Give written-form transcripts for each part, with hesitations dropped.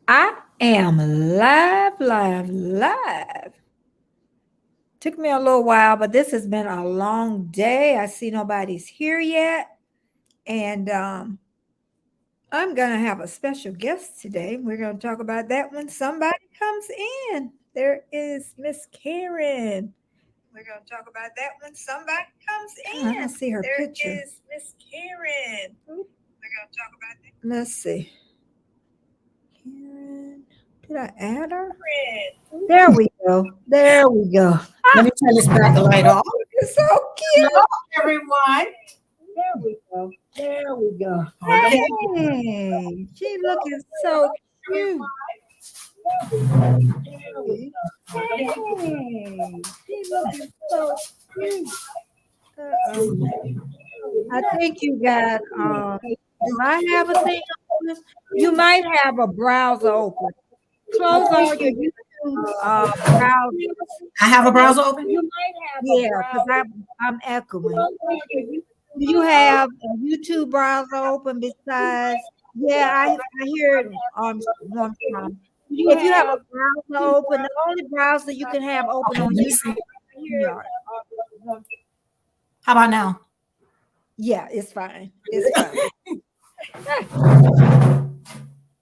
I am live, live, live. Took me a little while, but this has been a long day. I see nobody's here yet. And I'm going to have a special guest today. We're going to talk about that when somebody comes in. There is Miss Karen. We're going to talk about that when somebody comes in. I don't see her picture. There is Miss Karen. We're going to talk about that. Let's see. Karen. Did I add her? There we go. There we go. Let me turn this back light off. It's so cute. Hello, everyone. There we go. There we go. Hey, she looking so cute. There we go. Hey, she looking so cute. Uh-oh. I think you got, do I have a thing open? You might have a browser open. Close all your YouTube browsers. I have a browser open. You might have, yeah, because I'm echoing. Do you have a YouTube browser open besides? Yeah, I hear it on one time. If you have a browser open, the only browser you can have open on YouTube. How about now? Yeah, it's fine. It's fine.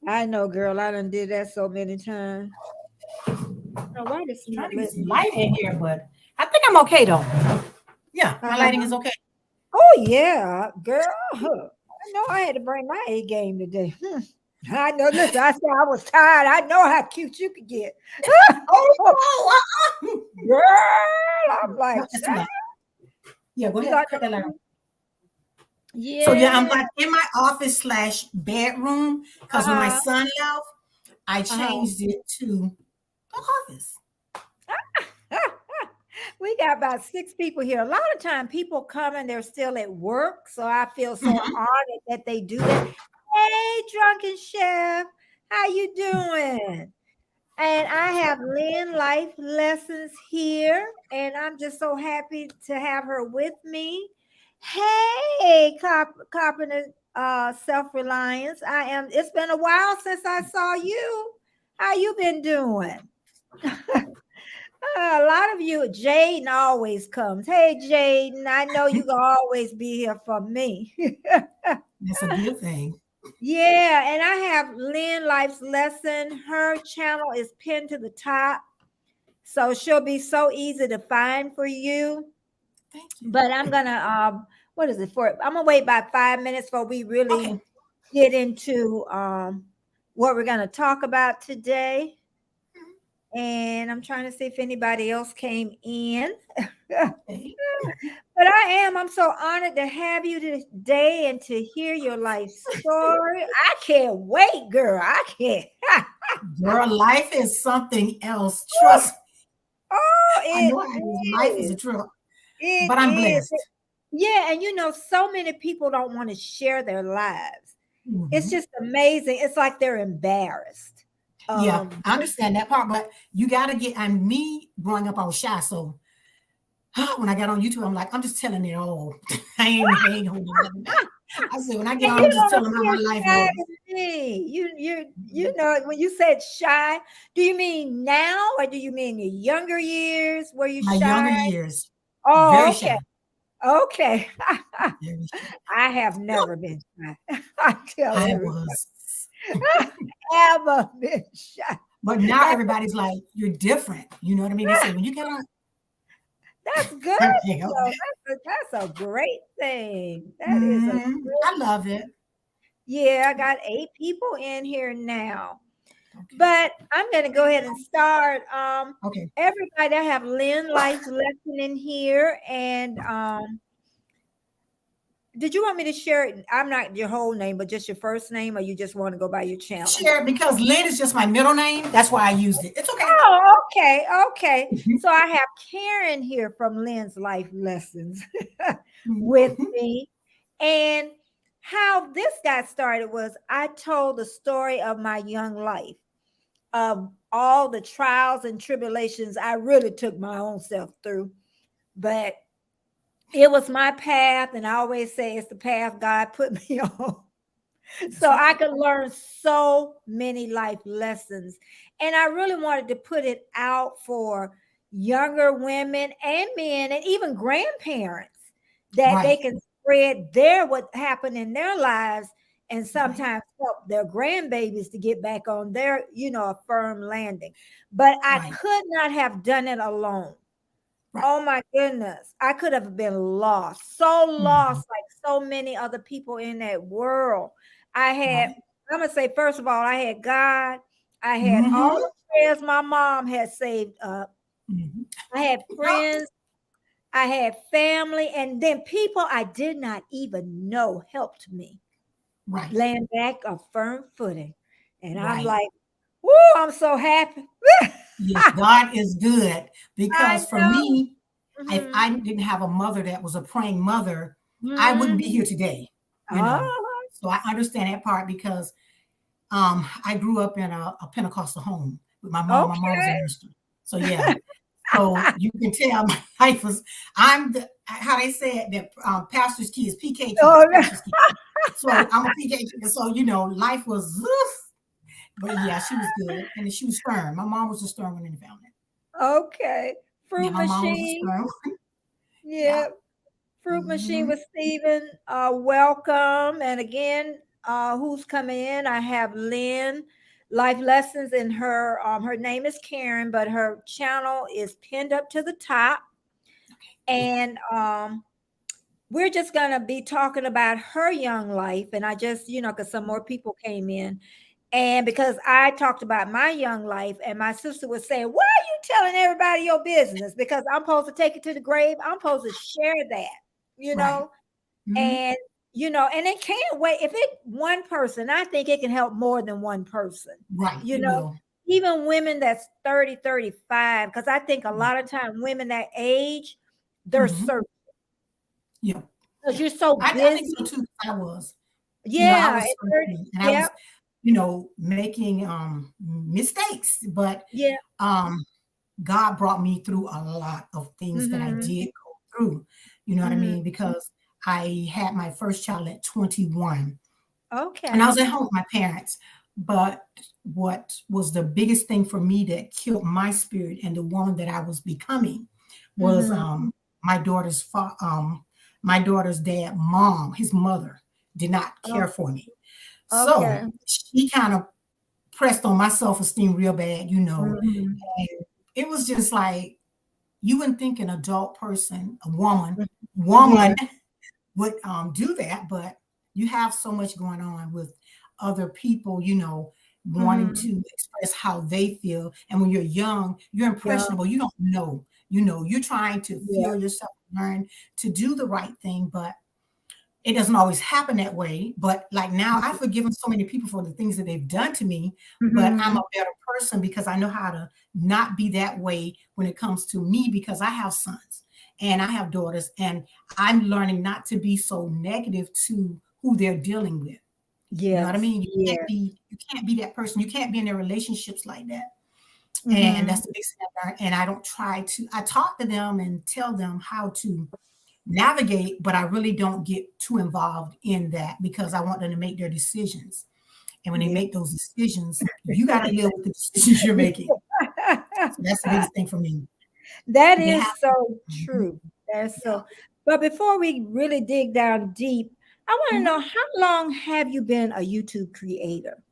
I know, girl. I done did that so many times. Oh, why does not light in here? But I think I'm okay though. Yeah, my lighting is okay. Oh yeah, girl. I know I had to bring my A game today. I know. Listen, I said I was tired. I know how cute you could get. Girl, I'm like, yeah, go ahead. Cut that light on. Yeah. So yeah, I'm like in my office / bedroom because when my son left, I changed it to the office. We got about 6 people here. A lot of time people come and they're still at work, so I feel so honored that they do that. Hey, drunken chef, how you doing? And I have Lynn Life Lessons here, and I'm just so happy to have her with me. Hey, Carpenter Self-Reliance. It's been a while since I saw you. How you been doing? A lot of you, Jaden always comes. Hey, Jaden, I know you can always be here for me. That's a good thing. Yeah, and I have Lynn Life's Lesson. Her channel is pinned to the top, so she'll be so easy to find for you. Thank you. But I'm gonna what is it for? I'm gonna wait about 5 minutes before we really get into what we're gonna talk about today. And I'm trying to see if anybody else came in. But I'm so honored to have you today and to hear your life story. I can't wait, girl. I can't. Girl, life is something else. Trust me. Oh, life is a trip. But I'm blessed. Yeah, and so many people don't want to share their lives. It's just amazing. It's like they're embarrassed. Yeah, I understand that part, but you got to get, and me growing up, I was shy. So when I got on YouTube, I'm like, I'm just telling it all. I ain't holding nothing back. I said, when I get on, I'm just telling them how my life was. You know, when you said shy, do you mean now or do you mean your younger years? Were you shy? My younger years. Oh, very okay. shy. Okay. I have never been shy. I was. Ever been shy. But now everybody's like, you're different. You know what I mean? They say, when you get on. That's good. That's a great thing. That is I love it. Yeah, I got 8 people in here now. Okay. But I'm going to go ahead and start. Okay. Everybody, I have Lynn Life's Lesson in here. And did you want me to share it? I'm not your whole name, but just your first name, or you just want to go by your channel? Share it because Lynn is just my middle name. That's why I used it. It's okay. Oh, okay. So I have Karen here from Lynn's Life Lessons with me. And how this got started was I told the story of my young life, of all the trials and tribulations I really took my own self through. But it was my path, and I always say it's the path God put me on. That's So I right. could learn so many life lessons. And I really wanted to put it out for younger women and men and even grandparents that they Right. can spread their what happened in their lives and Right. sometimes help their grandbabies to get back on their, a firm landing. But I Right. could not have done it alone. Right. Oh my goodness. I could have been lost, so Mhm. lost, like so many other people in that world. I had, Right. I'm going to say, first of all, I had God. I had all Mhm. the prayers my mom had saved up. Mhm. I had Yup. friends. I had family. And then people I did not even know helped me Right. land back a firm footing. And I'm Right. like, whoo, I'm so happy. Yes, God is good I because for know. me, if Hmm. I didn't have a mother that was a praying mother, I wouldn't be Hmm. here today, you know. Oh, So I understand that part because I grew up in a Pentecostal home with my mom. My mom was a okay. minister. So yeah. So you can tell my life was I'm the how they said that pastor's kids, PK kids, Oh, pastor's kids. So I'm a PK kid. So life was but yeah, she was good and she was stern. My mom was a stern one in the family. okay. Yeah, Fruit my mom was a machine. stern. Yeah. Yeah. Fruit machine Hmm. with Stephen. Welcome. And again, who's coming in? I have Lynn. Life lessons in her name is Karen, but her channel is pinned up to the top. Okay. And we're just gonna be talking about her young life. And I just, because some more people came in. And because I talked about my young life, and my sister was saying, why are you telling everybody your business? Because I'm supposed to take it to the grave. I'm supposed to share that, you Right. know, Hmm. and and it can't wait. If it one person, I think it can help more than one person, Right. you It know, will. even women that's 30, 35. Because I think a Right. lot of time women that age, they're Hmm. searching Yeah. because Yeah. you're so I think so busy. too. I was. I Yeah. was At 30, searching and I yeah. was, making mistakes, but Yeah. um God brought me through a lot of things that I Hmm. did go through. You know what I Hmm. mean? Because I had my first child at 21 and I was Okay. at home with my parents. But what was the biggest thing for me that killed my spirit and the woman that I was becoming was Hmm. my daughter's my daughter's dad, mom, his mother did not Oh, care for me. So okay. she kind of pressed on my self-esteem real bad, Mhm. and it was just like you wouldn't think an adult person, a woman, Mhm. woman Yeah. would do that, but you have so much going on with other people, wanting Mhm. to express how they feel. And when you're young, you're Yeah. impressionable. You don't know. You're trying to Yeah. feel yourself, learn to do the right thing, but it doesn't always happen that way. But like now, I've forgiven so many people for the things that they've done to me, but I'm a Mhm. better person because I know how to not be that way when it comes to me because I have sons and I have daughters, and I'm learning not to be so negative to who they're dealing with. You know what I Yes. mean? Yeah. You can't be that person. You can't be in their relationships like that. And Mhm. that's the big thing I learned. And I don't try to, I talk to them and tell them how to navigate, but I really don't get too involved in that because I want them to make their decisions. And when they Yeah. make those decisions, you got to live with the decisions you're making. So that's the biggest thing for me. That You have, is so mhm, true. That's yeah. so. But before we really dig down deep, I want to know, Mhm. how long have you been a YouTube creator?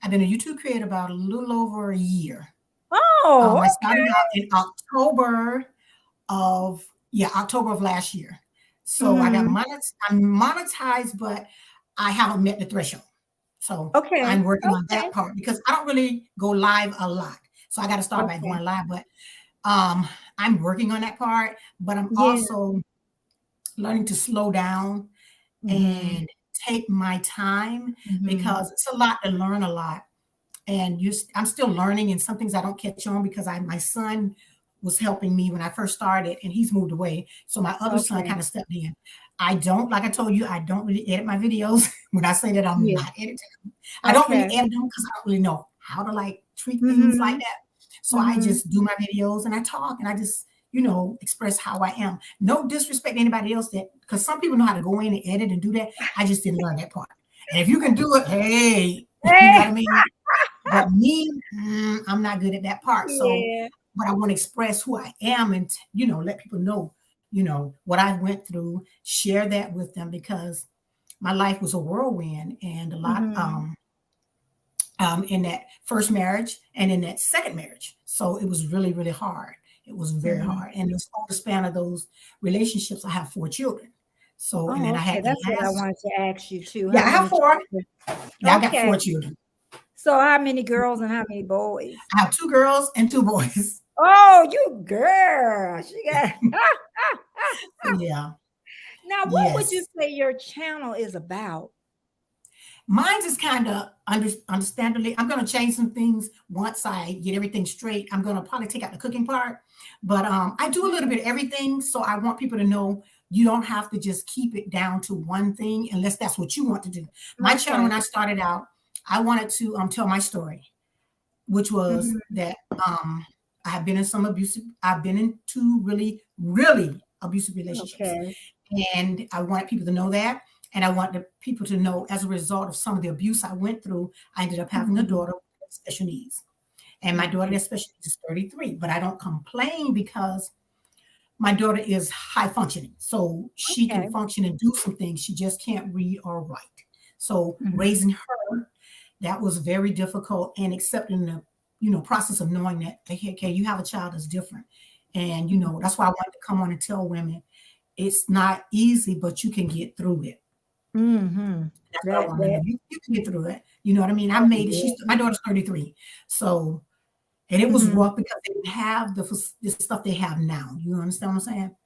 I've been a YouTube creator about a little over a year. Oh, I started out in October of last year. okay. So Hmm. I'm monetized, but I haven't met the threshold. So Okay. I'm working on Okay. that part because I don't really go live a lot. So I got to start by Okay. going live, but um, I'm working on that part. But I'm Yeah. also learning to slow down Hmm. and take my time Hmm. because it's a lot to learn a lot. And I'm still learning, and some things I don't catch on because my son was helping me when I first started, and he's moved away. So my other son Okay. kind of stepped in. I don't, like I told you, I don't really edit my videos. When I say that I'm Yeah. not editing, I don't really Okay. edit them because I don't really know how to like treat things like Hmm. that. So I Hmm. just do my videos and I talk and I just, express how I am. No disrespect to anybody else, that because some people know how to go in and edit and do that. I just didn't learn that part. And if you can do it, hey, you know what Hey, I mean? But me, I'm not good at that part. So, yeah. but I want to express who I am and, you know, let people know, you know, what I went through, share that with them because my life was a whirlwind and a lot Mm-hmm. in that first marriage and in that second marriage. So it was really, really hard. It was very Mm-hmm. hard. And over the span of those relationships, I have 4 children. So, and Oh, then I okay. had the That's what I last, wanted to ask you too. yeah, How I have many 4. children? Yeah, I got Okay. 4 children. So how many girls and how many boys? I have 2 girls and 2 boys. Oh, you girl. She got Yeah. now what would you Yes. say your channel is about? Mine's is kind of understandably. I'm going to change some things once I get everything straight. I'm going to probably take out the cooking part, but I do a little bit of everything. So I want people to know you don't have to just keep it down to one thing unless that's what you want to do. My channel, Okay. when I started out, I wanted to tell my story, which was Mhm. that I have been in some abusive. I've been in 2 really abusive relationships, Okay. and I wanted people to know that. And I want the people to know as a result of some of the abuse I went through, I ended up having a Mhm. daughter with special needs. And my daughter Okay. that special needs is 33, but I don't complain because my daughter is high functioning. So she can Okay. function and do some things. She just can't read or write. So Mhm. raising her, that was very difficult and accepting the, you know, process of knowing that, okay, you have a child that's different. And, you know, Mhm. that's why I wanted to come on and tell women it's not easy, but you can get through it. Mhm. That's what I That want to know. that You can get through it. You know what I mean? I oh made it. yeah. My daughter's 33. So, and it was Mhm. rough because they didn't have the stuff they have now. You understand what I'm saying?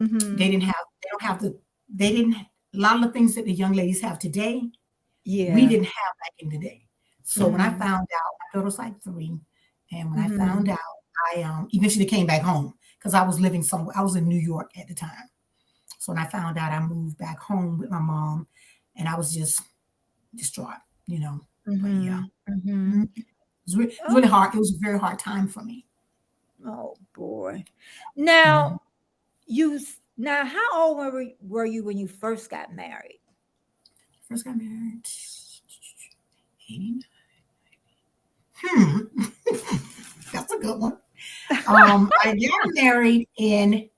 They Mhm. didn't have, they don't have the, they didn't, a lot of the things that the young ladies have today, we Yeah. didn't have back in the day. So when I Mhm. found out, my daughter was like 3. And when I found Mhm. out, I eventually came back home because I was living somewhere. I was in New York at the time. So when I found out, I moved back home with my mom and I was just distraught, you know. But yeah, Mhm. Mhm. it was really Oh, hard. It was a very hard time for me. oh boy. Mhm. Now now how old were you when you first got married? First got married, 89. Hmm, that's a good one. I got married in,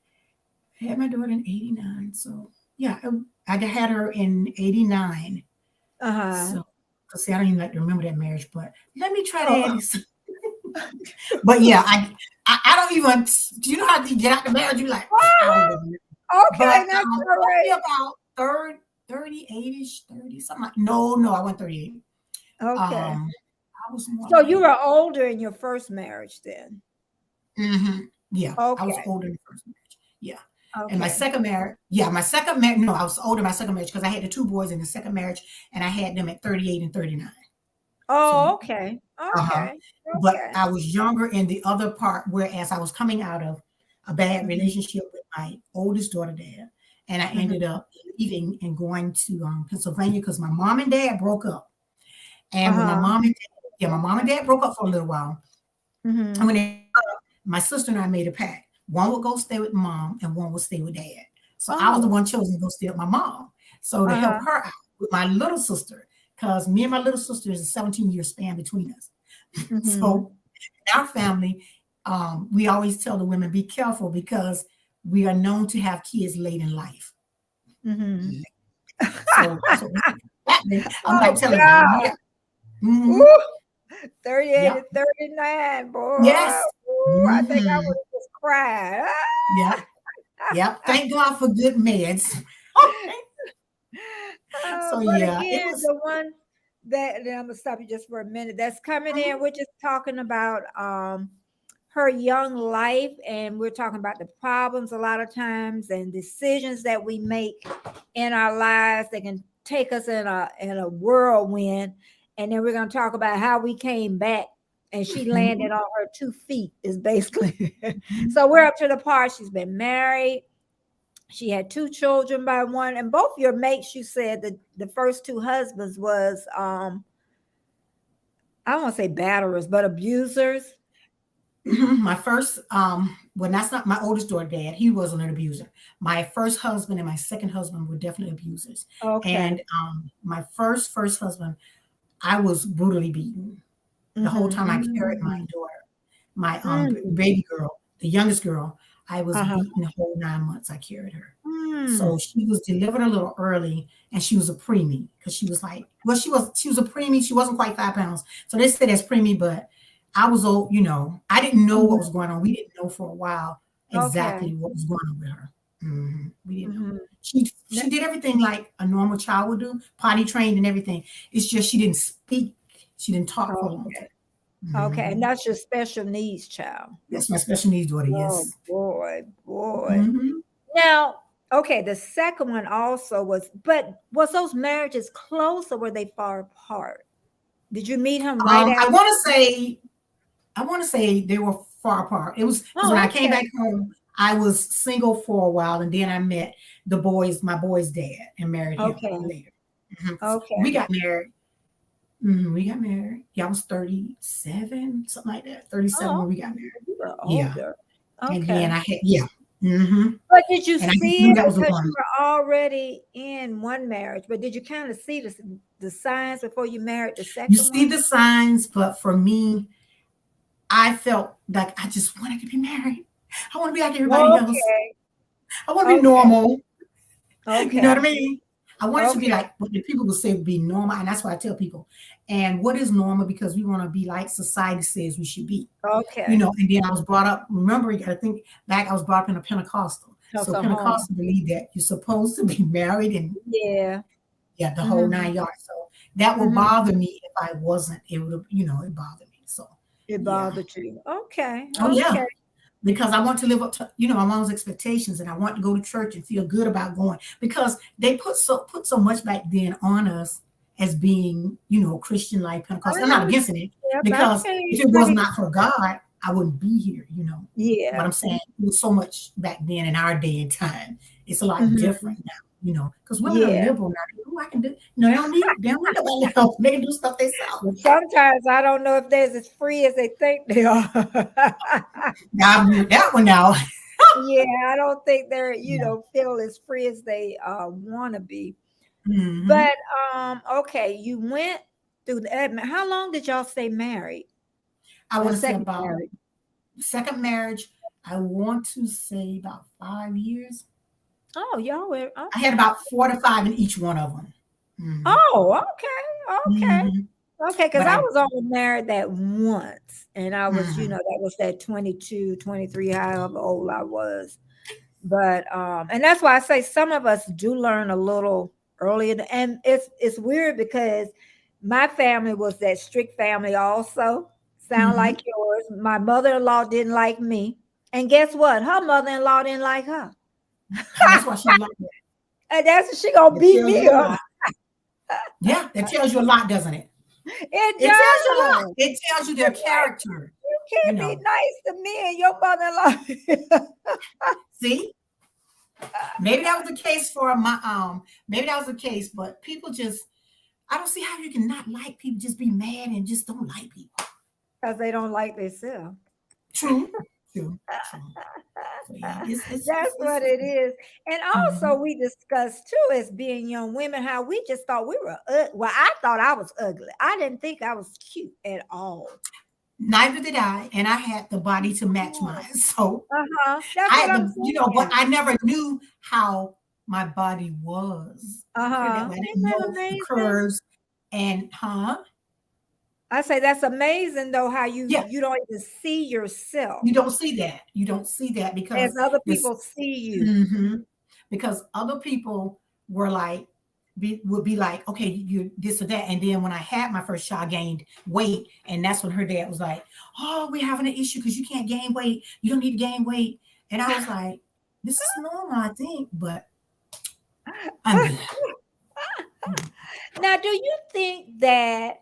I had my daughter in 89. So yeah, I had her in 89. Uh-huh. So, see, I don't even like to remember that marriage, but let me try to Oh, add this. But yeah, I don't even, do you know how you get out the marriage? You're like, I don't even know. okay, But that's all probably right. about 38-ish, 30, something like, no, I went 38. Okay. Um, I was more So you like, were older in your first marriage then. yeah, I was Okay. older in the first marriage. Yeah. And my Okay. second marriage, yeah, my second marriage, no, I was older in my second marriage because I had the 2 boys in the second marriage and I had them at 38 and 39. So, Oh, okay. uh-huh. Okay. But Okay. I was younger in the other part, whereas I was coming out of a bad Mhm. relationship with my oldest daughter dad. And I ended Mhm. up leaving and going to Pennsylvania because my mom and dad broke up. And when Uh-huh. my mom and dad broke up for a little while. And when Mhm. they my sister and I made a pact. One would go stay with mom and one would stay with dad. So I was the Oh. one chosen to go stay with my mom. So to help Uh-huh. her out with my little sister, because me and my little sister is a 17-year span between us. Mhm. So in our family, we always tell the women, be careful because we are known to have kids late in life. Mhm. So that's what happening. I'm like Oh telling you, God. yeah. Hmm. Ooh, 38 Yep. to 39, boy. Yes. Ooh, I think I would Hmm. have just cried. Yep. Yep. Thank God for good meds. So But yeah, it again, was. the one that then I'm gonna stop you just for a minute. That's coming in. Mhm. We're just talking about her young life, and we're talking about the problems a lot of times and decisions that we make in our lives that can take us in a whirlwind. And then we're gonna talk about how we came back and she Mhm. landed on her 2 feet, is basically. Mhm. So we're up to the part she's been married, she had 2 children by one, and both your mates, you said that the first 2 husbands was I don't want to say batterers, but abusers. My first, well, that's not my oldest daughter, dad. He wasn't an abuser. My first husband and my second husband were definitely abusers. Okay. And my first husband, I was brutally beaten the whole time I carried my Mhm. daughter, my Mm. baby girl, the youngest girl. I was Uh-huh. beaten the whole 9 months I carried her. So Mm. she was delivered a little early, and she was a preemie because she was like, well, she was a preemie. She wasn't quite 5 pounds, so they said as preemie, but I was old. I didn't know what was Mhm. going on. We didn't know for a while Okay. exactly what was going on with her. We didn't know. Mhm. She did everything like a normal child would do, potty trained and everything. It's just she didn't speak. She didn't talk for a long time. Okay. Okay. And Mhm. that's your special needs child. That's my special needs daughter. Oh Yes. boy, boy. hmm Now, okay, the second one also was, but was those marriages close or were they far apart? Did you meet him right I after? want to say they were far apart. It was because when Oh, I came okay. back home, I was single for a while, and then I met my boy's dad, and married him Okay. later. Mhm. We Okay. got married. We got married. Yeah, I was 37, something like that. 37 Oh, when we got okay. married. You were Yeah, older. and then Okay. I had hmm But did you and I just see knew it that was the because one. you were already in one marriage? But did you kind of see the signs before you married the You second see one? the signs, but for me, I felt like I just wanted to be married. I want to be like everybody else. Okay. I want to be Okay. normal. You know what I Okay. mean? I want it to be Okay. like what the people would say would be normal, and that's why I tell people. And what is normal because we want to be like society says we should be. Okay. And then I was brought up. Remember, you got to think back. I was brought up in a Pentecostal, That's so a home. Pentecostal believe that you're supposed to be married and Yeah. yeah, the whole Mm-hmm. 9 yards. So that would Mm-hmm. bother me if I wasn't. It would, it bothered me. So It yeah. bothered you. Okay. Oh yeah. Okay. Because I want to live up to my mom's expectations, and I want to go to church and feel good about going because they put so much back then on us as being Christian like I Pentecostal. I'm not know. against it Yeah, that because if changed it was pretty not for God, I wouldn't be here. But yeah. I'm saying it was so much back then in our day and time. It's a lot Mhm. different now. Because women are Yeah. liberal now. I can do. They don't need nobody help. They can do stuff themselves. But sometimes I don't know if they're as free as they think they are. Now I agree with that one now. Yeah, I don't think they're, Yeah. feel as free as they want to be. hmm But okay, you went through how long did y'all stay married? I The want to say second about marriage. second marriage, I want to say about 5 years. Oh, y'all were I had okay. about 4 to 5 in each one of them. hmm Oh, okay. Okay. hmm Okay, because But I I, was only married that once, and I was, mhm. that was that 22, 23, however old I was. But and that's why I say some of us do learn a little earlier, and it's weird because my family was that strict family also. Sound Mhm. like yours. My mother-in-law didn't like me, and guess what? Her mother-in-law didn't like her, That's why she like that. and that's she gonna That beat tells me you a up. lot. Yeah, that tells you a lot, doesn't it? It It tells you a lot. does. It tells you their It's like character. you You can't be know. nice to me and your mother-in-law. See, maybe that was the case for my maybe that was the case, but people just I don't see how you can not like people, just be mad and just don't like people. Because they don't like themselves. True, true, true. So yeah, That's what it is. And also, mhm. we discussed too, as being young women, how we just thought we were, well, I thought I was ugly. I didn't think I was cute at all. Neither did I, and I had the body to match Oh, mine. So uh-huh. That's I what had I'm but saying. I never knew how my body was. Put it that Uh-huh. way. I Isn't didn't that know the amazing? curves and I say that's amazing though, how you yeah, you don't even see yourself you don't see that. You don't see that as because other this people see you. mhm, because other people were like would be like, okay, you this or that. And then when I had my first child, I gained weight, and that's when her dad was like, "Oh, we're having an issue because you can't gain weight. You don't need to gain weight." And I was like, "This is normal, I think, but I'm good." Now, do you think that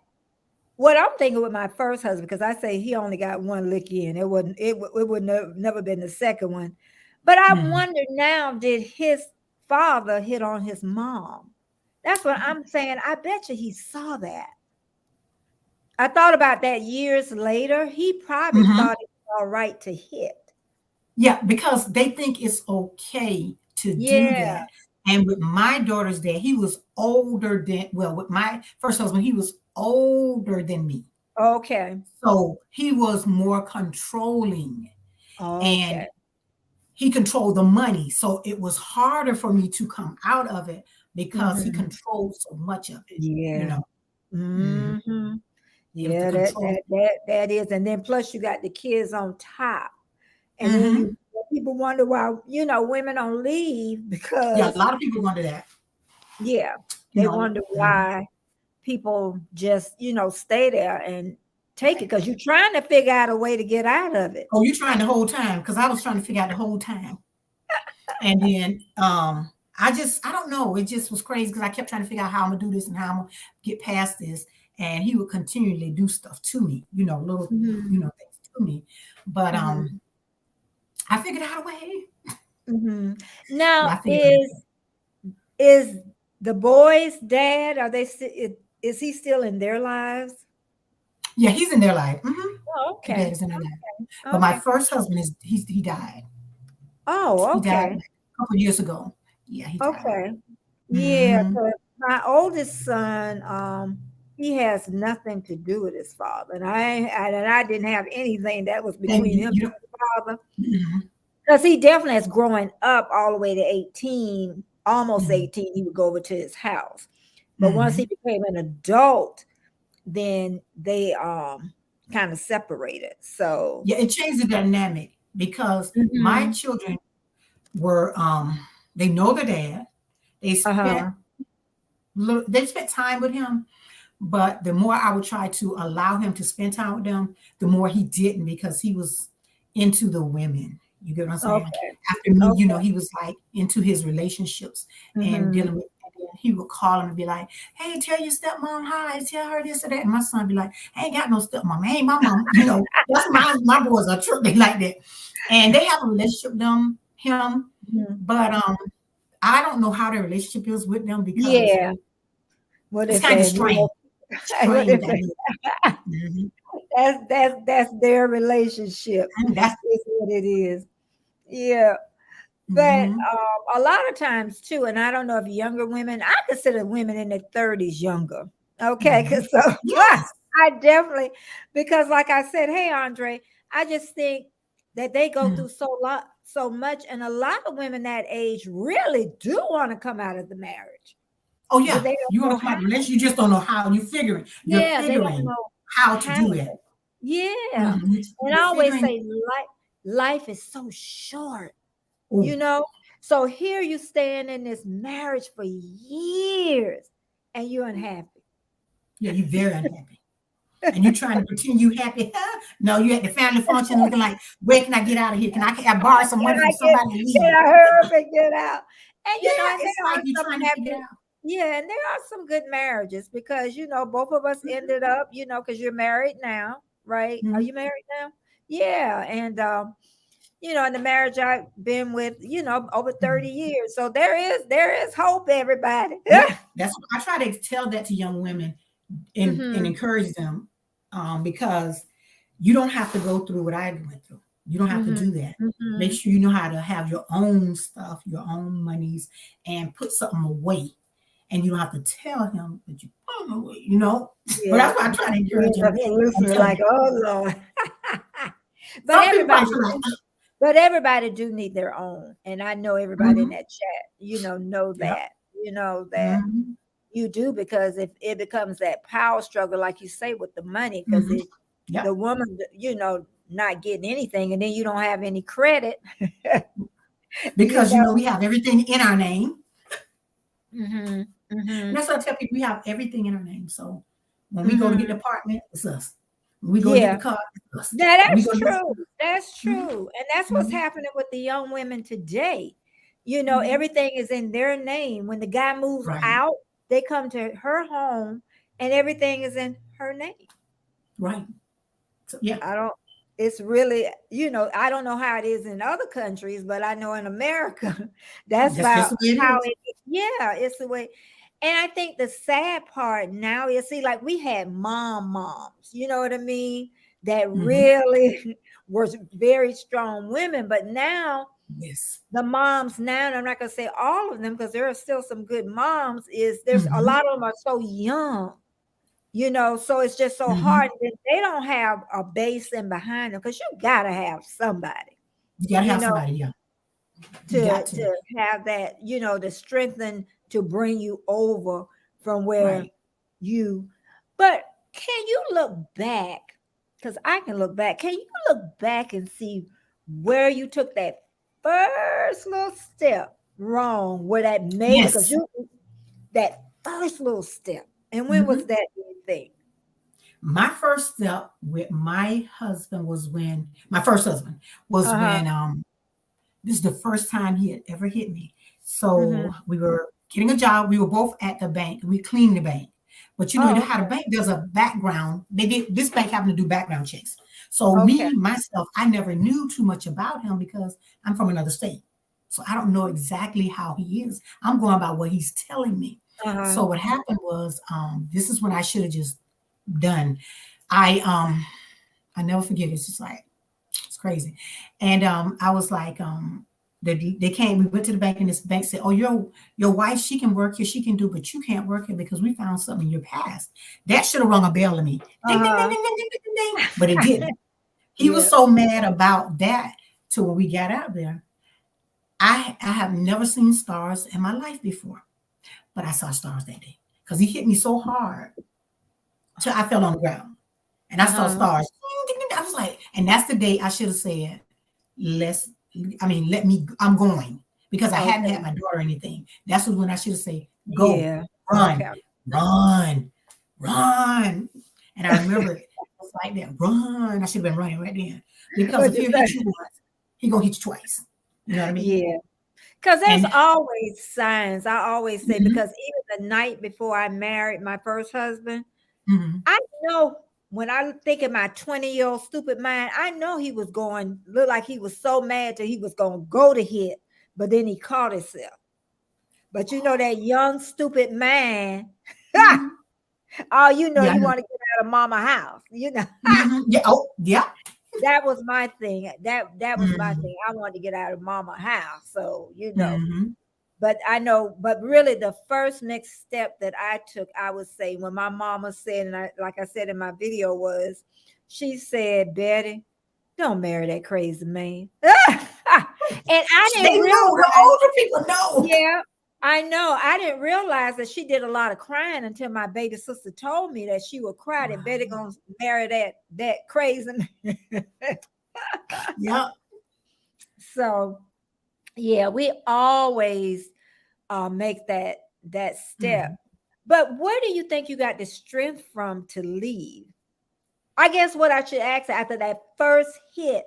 what I'm thinking with my first husband, because I say he only got one lick in, it would never been the second one. But I Mhm. wonder now, did his father hit on his mom? That's what I'm saying. I bet you he saw that. I thought about that years later. He probably Mhm. thought all right to hit. Yeah, because they think it's okay to do Yeah. that. And with my daughter's dad, he was older than, well, with my first husband, he was older than me. Okay. So he was more controlling Okay. and he controlled the money. So it was harder for me to come out of it because he Hmm. controlled so much of it, you Yeah. know. Mhm. Hmm. It was the Yeah, control. that is. And then plus you got the kids on top. And then Mhm. people wonder why, women don't leave Yeah, a because lot of people wonder that, yeah, you they know. wonder Mhm. why people just, stay there and take it because you're trying to figure out a way to get out of it. Oh, you're trying the whole time because I was trying to figure out the whole time. And then I don't know. It just was crazy because I kept trying to figure out how I'm gonna do this and how I'm gonna get past this. And he would continually do stuff to me, little, Hmm. things to me. But Hmm. I figured out a way. Hmm. Yeah, Now, I figured out a way. is the boys' dad? Are they? Is he still in their lives? Yeah, he's in their life. Oh, The dad okay. is in their life. But my Okay. first husband he died. Oh, He died okay. like a couple of years ago. Yeah, he died. Okay. Yeah, Hmm 'cause my oldest son, he has nothing to do with his father, and I didn't have anything that was And between him and you don't. his father, Mhm, because he definitely is growing up all the way to 18, almost mhm, 18. He would go over to his house, but once he mhm. became an adult, then they kind of separated. So, Yeah, it changed the dynamic because my mhm. children were they know the dad. They spent Uh-huh. they spent time with him, but the more I would try to allow him to spend time with them, the more he didn't because he was into the women. You get what I'm saying? Okay. After me, Okay. he was like into his relationships and Hmm. dealing with. And then he would call him and be like, "Hey, tell your stepmom hi. Tell her this or that." And my son be like, "I ain't got no stepmom. Hey, my mom. That's my boys are tripping like that, and they have a relationship with him, Hmm. but I don't know how their relationship is with them because Yeah. What it's if kind of they? strange. What Strange, if I they? mean. Mhm. That's their relationship. And that's Is what it is. Yeah, but mhm. a lot of times too, and I don't know if younger women. I consider women in their 30s younger. Okay, Mhm. because so Yes. I definitely because like I said, hey Andre, I just think that they go Mm. through so much, and a lot of women that age really do want to come out of the marriage, Oh, but yeah. they You don't wanna know come how. out the relationship, you just don't know how. You're Yeah, they don't figuring know how to how. do it. Yeah. Mhm. And I You're always figuring say life is so short, you oh, know? So here you staying in this marriage for years and you're unhappy. yeah, you're very unhappy. And you're trying to pretend you happy. No, you at the family function looking like, "Where can I get out of here? Can I borrow some money Can from I get somebody and can leave?" I hurry up and get out? And Yeah, and it's there like are you're some trying to figure it happy, out. yeah, and there are some good marriages because both of us Mhm, ended up, because you're married now, right? Are mhm, you married now? Yeah. And in the marriage I've been with, over mhm. 30 years. So there is hope, everybody. Yeah, that's I try to tell that to young women and Hmm. encourage them because you don't have to go through what I went through. You don't have to Hmm. do that. Make Hmm. sure you know how to have your own stuff, your own monies, and put something away. And you don't have to tell him that you put them away. But Yeah. that's why I try to encourage Yeah, him and listen, tell like, them. oh Lord. but Some people everybody probably feel like, but everybody do need their own. And I know everybody in mhm, that chat, know yep, that, that mhm, you do, because if it becomes that power struggle, like you say, with the money, because mhm, it the yep. woman, not getting anything, and then you don't have any credit, you Because know. we have everything in our name. Hmm. And Hmm. that's what I tell people, we have everything in our name. So when we go to get an Hmm. apartment, it's us. When we go to get the Yeah. car, it's us. Now When we that's go to this, true. That's mhm, true. And that's what's mhm, happening with the young women today. mhm. Everything is in their name. When the guy moves Right, out, they come to her home and everything is in her name. right. So yeah, I don't, it's really, I don't know how it is in other countries, but I know in America, that's that's just about the way it how is. yeah, it's the way. And I think the sad part now is, see, like we had moms, you know what I mean? that Mm-hmm. really was very strong women. But now Yes. the moms now, and I'm not gonna say all of them because there are still some good moms, is there's a Mm-hmm. lot of them are so young, so it's just so Mm-hmm. hard. They don't have a base in behind them because you gotta have somebody, You gotta you have know, somebody. Yeah, you got to to. have that, to strengthen to bring you over from where Right. you. But can you look back? Because I can look back. Can you look back and see where you took that first little step wrong, where that maybe because Yes. you that first little step, and when was Mm-hmm. that? Do you think? My first step with my husband was when my first husband was Uh huh. when this is the first time he had ever hit me. So Mm-hmm. we were getting a job. We were both at the bank. We cleaned the bank. But you know Oh, how the bank does a background. They did this bank happened to do background checks. So okay. me, myself, I never knew too much about him because I'm from another state. So I don't know exactly how he is. I'm going by what he's telling me. Uh huh. So what happened was this is when I should have just done. I never forget. It's just like it's crazy. And I was like, they came, we went to the bank and this bank said, oh, your wife, she can work here, she can do, but you can't work here because we found something in your past. That should have rung a bell to me. Uh Ding, ding, ding, huh. ding, ding, ding, ding, ding. But it didn't. He was Yeah. so mad about that to when we got out there. I have never seen stars in my life before, but I saw stars that day because he hit me so hard till I fell on the ground. And I Uh saw huh. stars. I was like, and that's the day I should have said, let's, let me, I'm going because I hadn't Okay. had my daughter or anything. That's when I should have said, go, Yeah. run, Okay. run, run. And I remember it was like that, run. I should have been running right then because What if you he'll hit say? you once, he gonna hit you twice. You know what I mean? Yeah. Because there's And always signs. I always say, mhm, because even the night before I married my first husband, mhm. I know when I think in my 20-year-old stupid mind, I know he was going, look like he was so mad that he was going to go to hit, but then he caught himself. But that young, stupid man, Mhm. oh, Yeah, I you know. want to get out of mama house. Mhm. Yeah. Oh, yeah. That was my thing. That was my Mhm. thing. I wanted to get out of mama house. So. Mhm. But I know, but really the first next step that I took, I would say when my mama said, and like I said in my video was, she said, Betty, don't marry that crazy man. And I They didn't know. The realize, older people know. yeah, I know. I didn't realize that she did a lot of crying until my baby sister told me that she would cry that Betty Wow. gonna marry that crazy man. Yep. So yeah, we always make that step. Mhm. But where do you think you got the strength from to leave? I guess what I should ask after that first hit.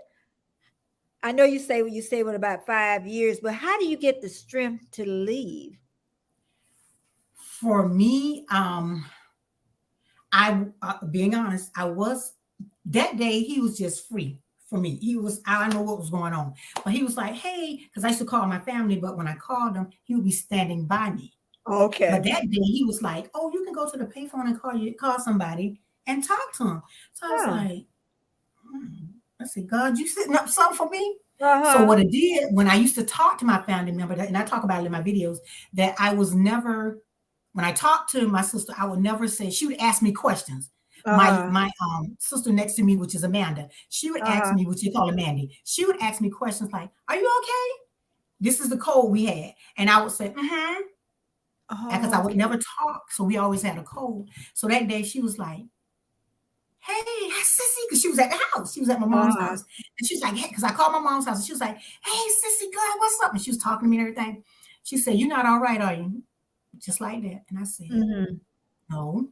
I know you say what you say with about 5 years, but how do you get the strength to leave? For me, I being honest, I was that day he was just free for me. He was I don't know what was going on, but he was like, "Hey," because I used to call my family, but when I called him, he would be standing by me. But Okay. that day he was like, "Oh, you can go to the payphone and call somebody and talk to him." So I was Huh. like, I said, "God, you setting up something for me?" So Uh-huh. what it did when I used to talk to my family member, and I talk about it in my videos, that I was never when I talked to my sister, I would never say she would ask me questions. Uh-huh. My sister next to me, which is Amanda, she would ask Uh-huh. me, which you call Mandy, she would ask me questions like, "Are you okay?" This is the code we had, and I would say, "Mm-hmm," because I would Okay. never talk, so we always had a code. So that day she was like, "Hey, sissy," because she was at the house. She was at my mom's Uh-huh. house. And she was like, "Hey," because I called my mom's house and she was like, "Hey, sissy girl, what's up?" And she was talking to me and everything. She said, "You're not all right, are you?" Just like that. And I said, Mm-hmm. "No."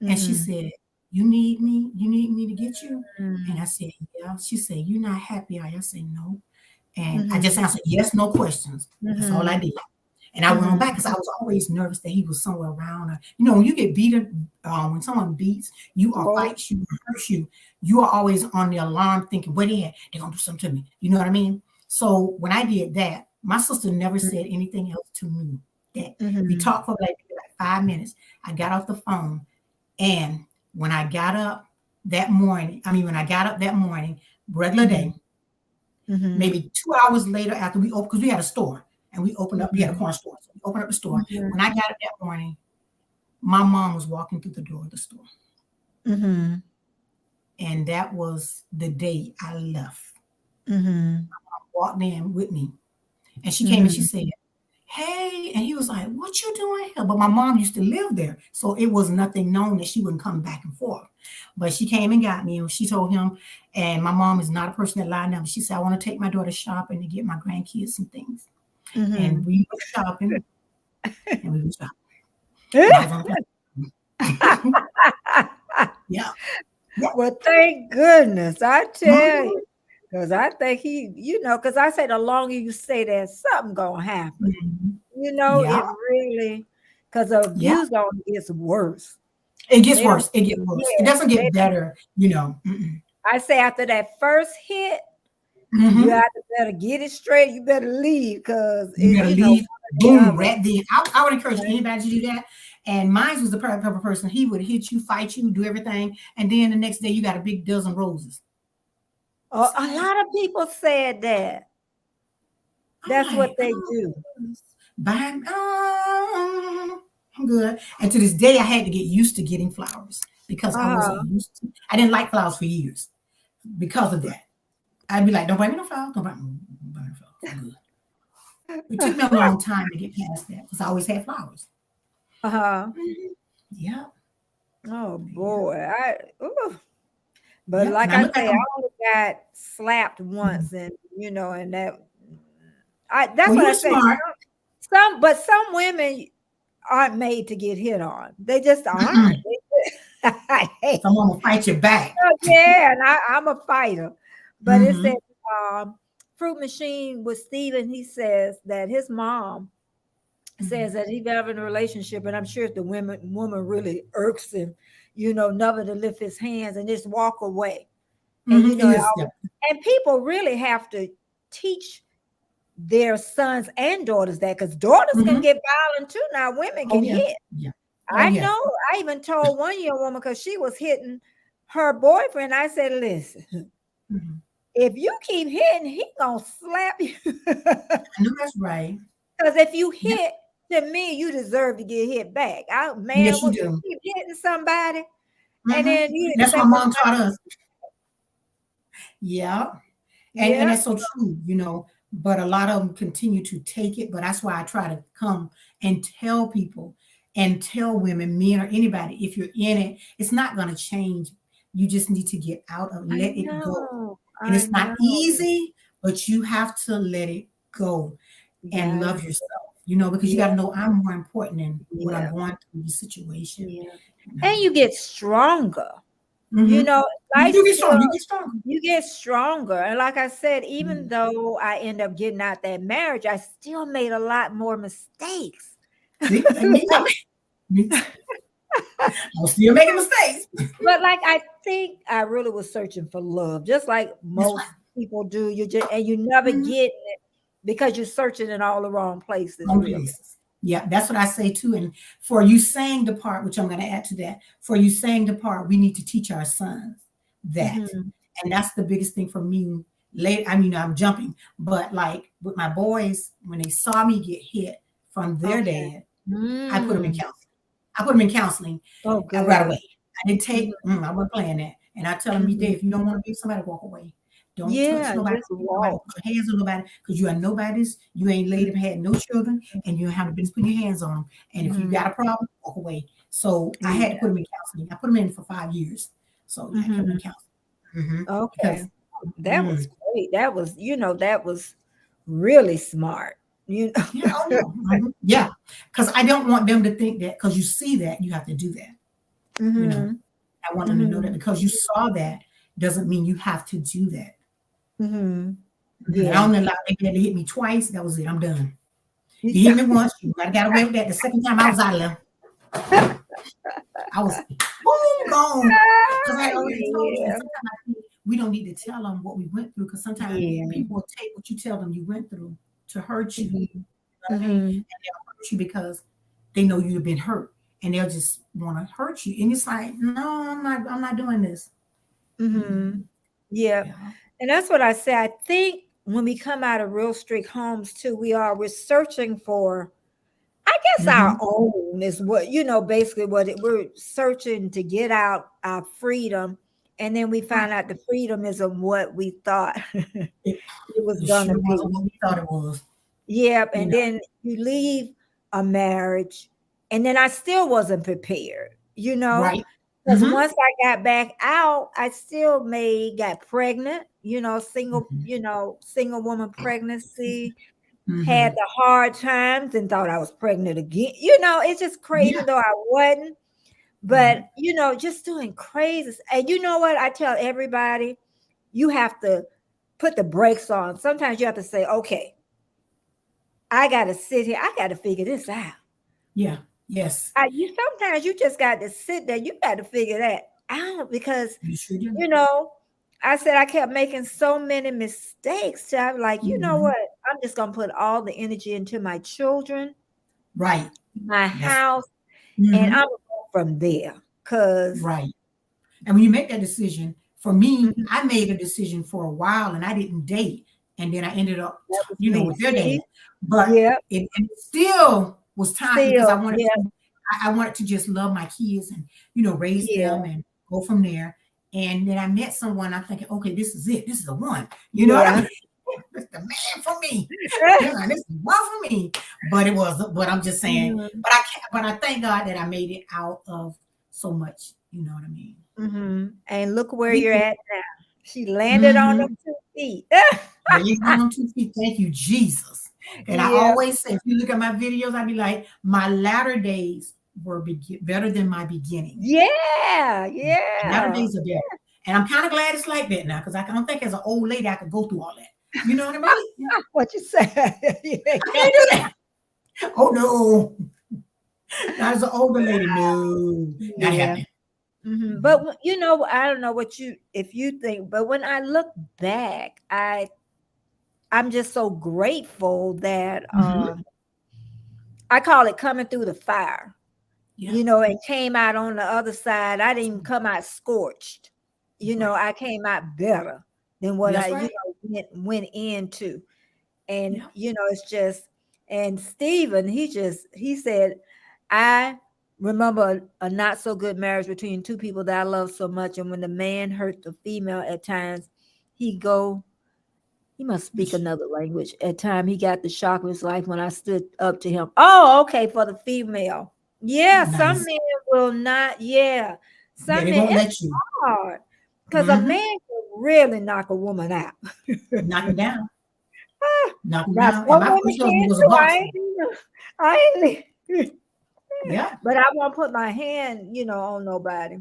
And she Mm-hmm. said, "You need me? You need me to get you?" And I Mm-hmm. said, "Yeah." She said, "You're not happy, are you?" I said, "No." And I just Mm-hmm. answered, "Yes, no questions." That's all I Mm-hmm. did. And I went on back because I was always nervous that he was somewhere around. Or, when you get beaten, when someone beats you or Oh. fights you or hurts you, you are always on the alarm thinking, where they at? They're going to do something to me. You know what I mean? So when I did that, my sister never said anything else to me. That we Mm-hmm. talked for like 5 minutes. I got off the phone. And when I got up, that morning, I mean, when I got up that morning, regular day, Mhm. maybe 2 hours later after we opened, because we had a store and we opened up, we had a Mhm. corner store. So we opened up the store. Mhm. When I got up that morning, my mom was walking through the door of the store. Mhm. And that was the day I left. Mhm. Walked in with me. And she came and she Mhm. said, "Hey," and he was like, "What you doing here?" But my mom used to live there, so it was nothing known that she wouldn't come back and forth. But she came and got me, and she told him, and my mom is not a person that lied down. She said, "I want to take my daughter shopping to get my grandkids some things." And Mhm. we were shopping, and we were shopping, and I was on the phone. Yeah, yeah. Well, thank goodness, I tell Mhm, you, because I think because I say the longer you stay there, something gonna happen. mhm. It Yeah, really, because the yeah. abuse only gets worse. It gets They don't, worse. It gets worse. It yeah, doesn't they. get better, you know. Mm-mm. I say after that first hit, you Mhm. have to better get it straight. You better leave because You it, gotta one leave. or the Boom, other. right then. I would encourage anybody to do that. And mine was the type of person, he would hit you, fight you, do everything, and then the next day you got a big dozen roses. I A said, lot of people said that. I'm That's what like, they oh, do. bye. I'm good. And to this day, I had to get used to getting flowers because I wasn't Uh-huh. used to. I didn't like flowers for years because of that. I'd be like, don't buy me no flowers. Don't buy me no flowers. I'm good. It took me a long time to get past that because I always had flowers. Uh-huh. Mhm. Yeah, Oh yeah, boy. Ooh. But yeah. like And I I look like say, I I'm. only got slapped Mhm. once and and that's Well, what you I were say. smart. But some women aren't made to get hit on. They just aren't. Mm-mm. I hate Someone will fight your back. yeah, and I'm a fighter. But it said Hmm. um Fruit Machine with Steven, he says that his mom says that he's having a relationship, and I'm sure if the woman really irks him, never to lift his hands and just walk away. And Hmm. It is. Yeah. and people really have to teach their sons and daughters that because daughters can Hmm. get violent too. Now women Oh can yeah. hit. Yeah. Oh I yeah. know. I even told one young woman because she was hitting her boyfriend. I said, "Listen, Hmm. if you keep hitting, he gonna slap you. I know that's right. Because if you Yeah. hit to me, you deserve to get hit back. Man, Yes, you what you do. keep hitting somebody, and Hmm. then you That's what expect mom somebody, taught us. Yeah. And yeah, that's so true, you know. But a lot of them continue to take it. But that's why I try to come and tell people and tell women, men or anybody, if you're in it, it's not going to change. You just need to get out of, I let it go. know, And I it's not know. easy, but you have to let it go You and got love yourself, you know, because you got yeah, to know I'm more important than what I'm yeah, going through the situation. yeah, You know. and you get stronger. You Hmm. know, You life do get still strong. You get strong. you get stronger. And like I said, even Mhm. though I end up getting out that marriage, I still made a lot more mistakes. See, like me, me too. I was still making mistakes. But like I think I really was searching for love, just like That's right. most people do. You never Mhm. get it because you're searching in all the wrong places, Wrong really. places. Yeah, that's what I say too. And for you saying the part, which I'm going to add to that, for you saying the part, we need to teach our sons that. Hmm. And that's the biggest thing for me. Late, I mean, I'm jumping, but like with my boys, when they saw me get hit from their Okay. dad, I put them in Mm. counseling. I put them in counseling Oh, right away. good. I didn't Mhm, take, I wasn't playing that. And I tell them each day, mhm. if you don't want to be with somebody, walk away. Don't touch Yeah, nobody, just hit nobody, walk. put your hands on nobody, because you are nobody's. You ain't laid and had no children, and you haven't been putting your hands on them. And if you Mhm. got a problem, walk away. So I had to Yeah. put them in counseling. I put them in for 5 years. So yeah, I kept them in Mhm. counseling. Because Okay. That was mm, great. That was really smart. You yeah, oh know. yeah, yeah, because I don't want them to think that because you see that you have to do that. You know, Mhm. I want them to know that Mhm. because you saw that doesn't mean you have to do that. Mhm. I Yeah. only allowed they had to hit me twice. That was it. I'm done. You hit Yeah. me once, you might have got away with that. The second time I was out of there. I was boom gone. Because I already told you, and Yeah. sometimes I think we don't need to tell them what we went through because sometimes Yeah. people will take what you tell them you went through to hurt you. You Mhm. know what I mean? And Mhm. they'll hurt you because they know you've been hurt and they'll just want to hurt you. And it's like, no, I'm not doing this. Mm-hmm. Mhm. Yep. Yeah. And that's what I say. I think when we come out of real strict homes too, we're searching for, I guess our Mhm. own is what, basically we're searching to get out our freedom. And then we Right. find out the freedom isn't what we thought it It was it gonna sure be. wasn't what we thought it was, Yep. you And know? then you leave a marriage, and then I still wasn't prepared, Right. because Mhm. once I got back out, I still got pregnant, Mhm. single woman pregnancy, had Mhm. the hard times and thought I was pregnant again. It's just crazy, Yeah. even though I wasn't. But, Right. just doing crazy. And you know what? I tell everybody, you have to put the brakes on. Sometimes you have to say, okay, I got to sit here. I got to figure this out. Yeah. Yes. Sometimes you just got to sit there. You got to figure that out because, You sure do. you know, I said I kept making so many mistakes. So I'm like, you know Mhm. what? I'm just gonna put all the energy into my children, Right. my That's house, and I'm mhm. gonna go from there. Cause Right. And when you make that decision, for me, mhm, I made a decision for a while and I didn't date. And then I ended up, that was me. with their dad. See, But yeah, it still was time because still, yeah, I wanted to just love my kids and, raise them yeah, and go from there. And then I met someone, I'm thinking, okay, this is it. This is the one. You know what I yeah. mean? This the man for me. This is the one for me. But it wasn't. But I'm just saying. Mhm, But I can't. But I thank God that I made it out of so much. You know what I mean? mhm. And look where Me you're too. at now. She landed on them Mm-hmm. 2 feet. There you go on 2 feet. Thank you, Jesus. And I Yeah, always say, if you look at my videos, I'd be like, my latter days were better than my beginnings. yeah, Latter yeah. days are better. And I'm kind of glad it's like that now because I don't think as an old lady I could go through all that. You know what I mean? What you say? You ain't I got can't do that. Oh no, not as an older lady. No, not yeah. happening. Mhm. But Mhm. I don't know if you think, but when I look back, I'm just so grateful that Mhm. I call it coming through the fire, Yeah, and came out on the other side. I didn't even come out scorched. that's right. I came out better than what I, That's right. went into. And, Yeah. it's just, and Stephen, he said, I remember a not so good marriage between two people that I love so much. And when the man hurt the female at times, he go, he must speak That's- another language. At time he got the shock of his life when I stood up to him. Oh, okay, for the female. Yeah, some Nice. men will not, yeah. Yeah, Some they men, won't it's let you. hard. Because a man Mhm. can really knock a woman out. Knock them down. Knock them Now down. And some my women first husband can was a too. boxer. I ain't Yeah. but I won't put my hand, on nobody.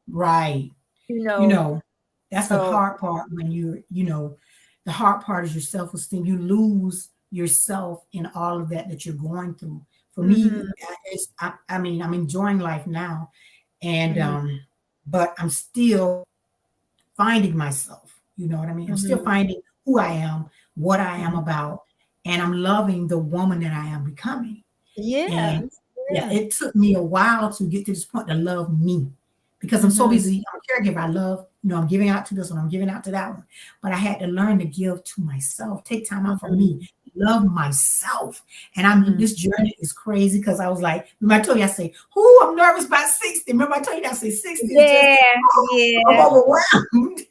Right. You You know. know, that's the So hard part when the hard part is your self-esteem. You lose yourself in all of that you're going through. For me, mhm, I mean, I'm enjoying life now, and mhm, but I'm still finding myself. You know what I mean? I'm still mhm, finding who I am, what I am mhm. about, and I'm loving the woman that I am becoming. And Yes. yeah, Yeah. it took me a while to get to this point to love me because I'm so Mhm, busy. I'm a caregiver. I love, I'm giving out to this one, I'm giving out to that one. But I had to learn to give to myself, take time out for me, mhm, love myself. And mhm. this journey is crazy because I was like, remember I told you, I say, oh, I'm nervous about 60. Remember I told you that I say 60 is just, Yeah, I'm yeah, overwhelmed.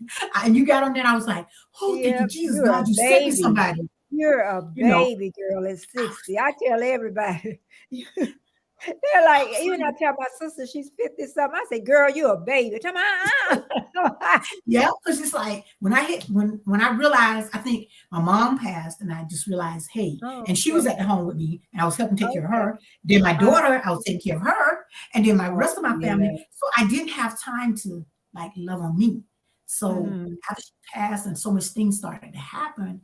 And you got on there, and I was like, oh, thank yeah. you, Jesus. You're a God, you sent me baby. somebody, You're a you know. baby girl at 60. I tell everybody. They're like, even I tell my sister she's 50 something. I say, girl, you a baby. Tell me, Yeah, because it's like when I realized, I think my mom passed, and I just realized, hey, Oh, and she was okay. at the home with me, and I was helping take care of Okay. her. Then my Uh, daughter, I was taking care of her, and then my oh, rest of my yeah. family. So I didn't have time to like love on me. So Mhm, after she passed, and so much things started to happen,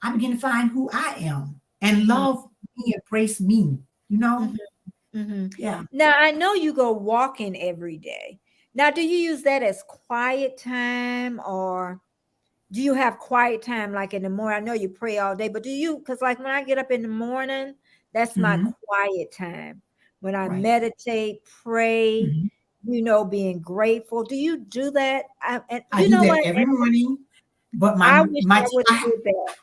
I began to find who I am and mhm, love me, embrace me. You know, mhm, mhm. yeah. Now, I know you go walking every day. Now, do you use that as quiet time, or do you have quiet time like in the morning? I know you pray all day, but because like when I get up in the morning, that's my Hmm. quiet time. When I Right. meditate, pray, Hmm. being grateful. Do you do that? And I you do know that what? every morning. But I wish my I would have did that.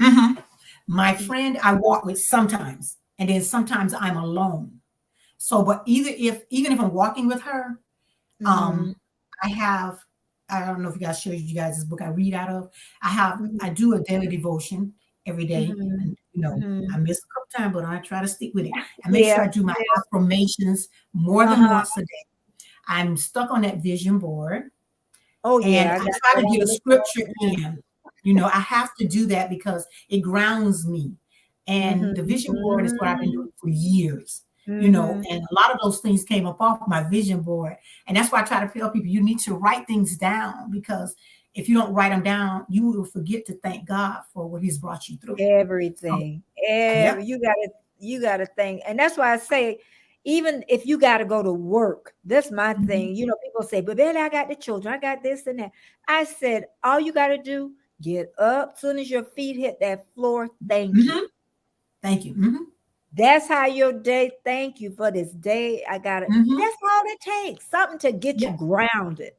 mhm. My friend I walk with sometimes, and then sometimes I'm alone. So, but even if I'm walking with her, Mm-hmm. um, I have I don't know if you guys showed you guys this book I read out of. I Mm-hmm. do a daily devotion every day, Mm-hmm. and Mm-hmm. I miss a couple times, but I try to stick with it. I make Yeah. sure I do my Yeah. affirmations more than Uh-huh. once a day. I'm stuck on that vision board. Oh And yeah, I I got try that to on get a the list scripture all the in. I have to do that because it grounds me. time. And the vision board is what I've been Mm-hmm. doing for years, Mm-hmm. and a lot of those things came up off my vision board. And that's why I try to tell people you need to write things down, because if you don't write them down, you will forget to thank God for what He's brought you through. So, Everything. yep. You gotta think. And that's why I say, even if you gotta go to work, that's my Mhm. thing. People say, but Betty, I got the children, I got this and that. I said, all you gotta do, get up soon as your feet hit that floor. Thank you. Mhm. Thank you. Mhm. That's how your day, thank you for this day. I got it. Mhm. That's all it takes. Something to get you Yep. grounded.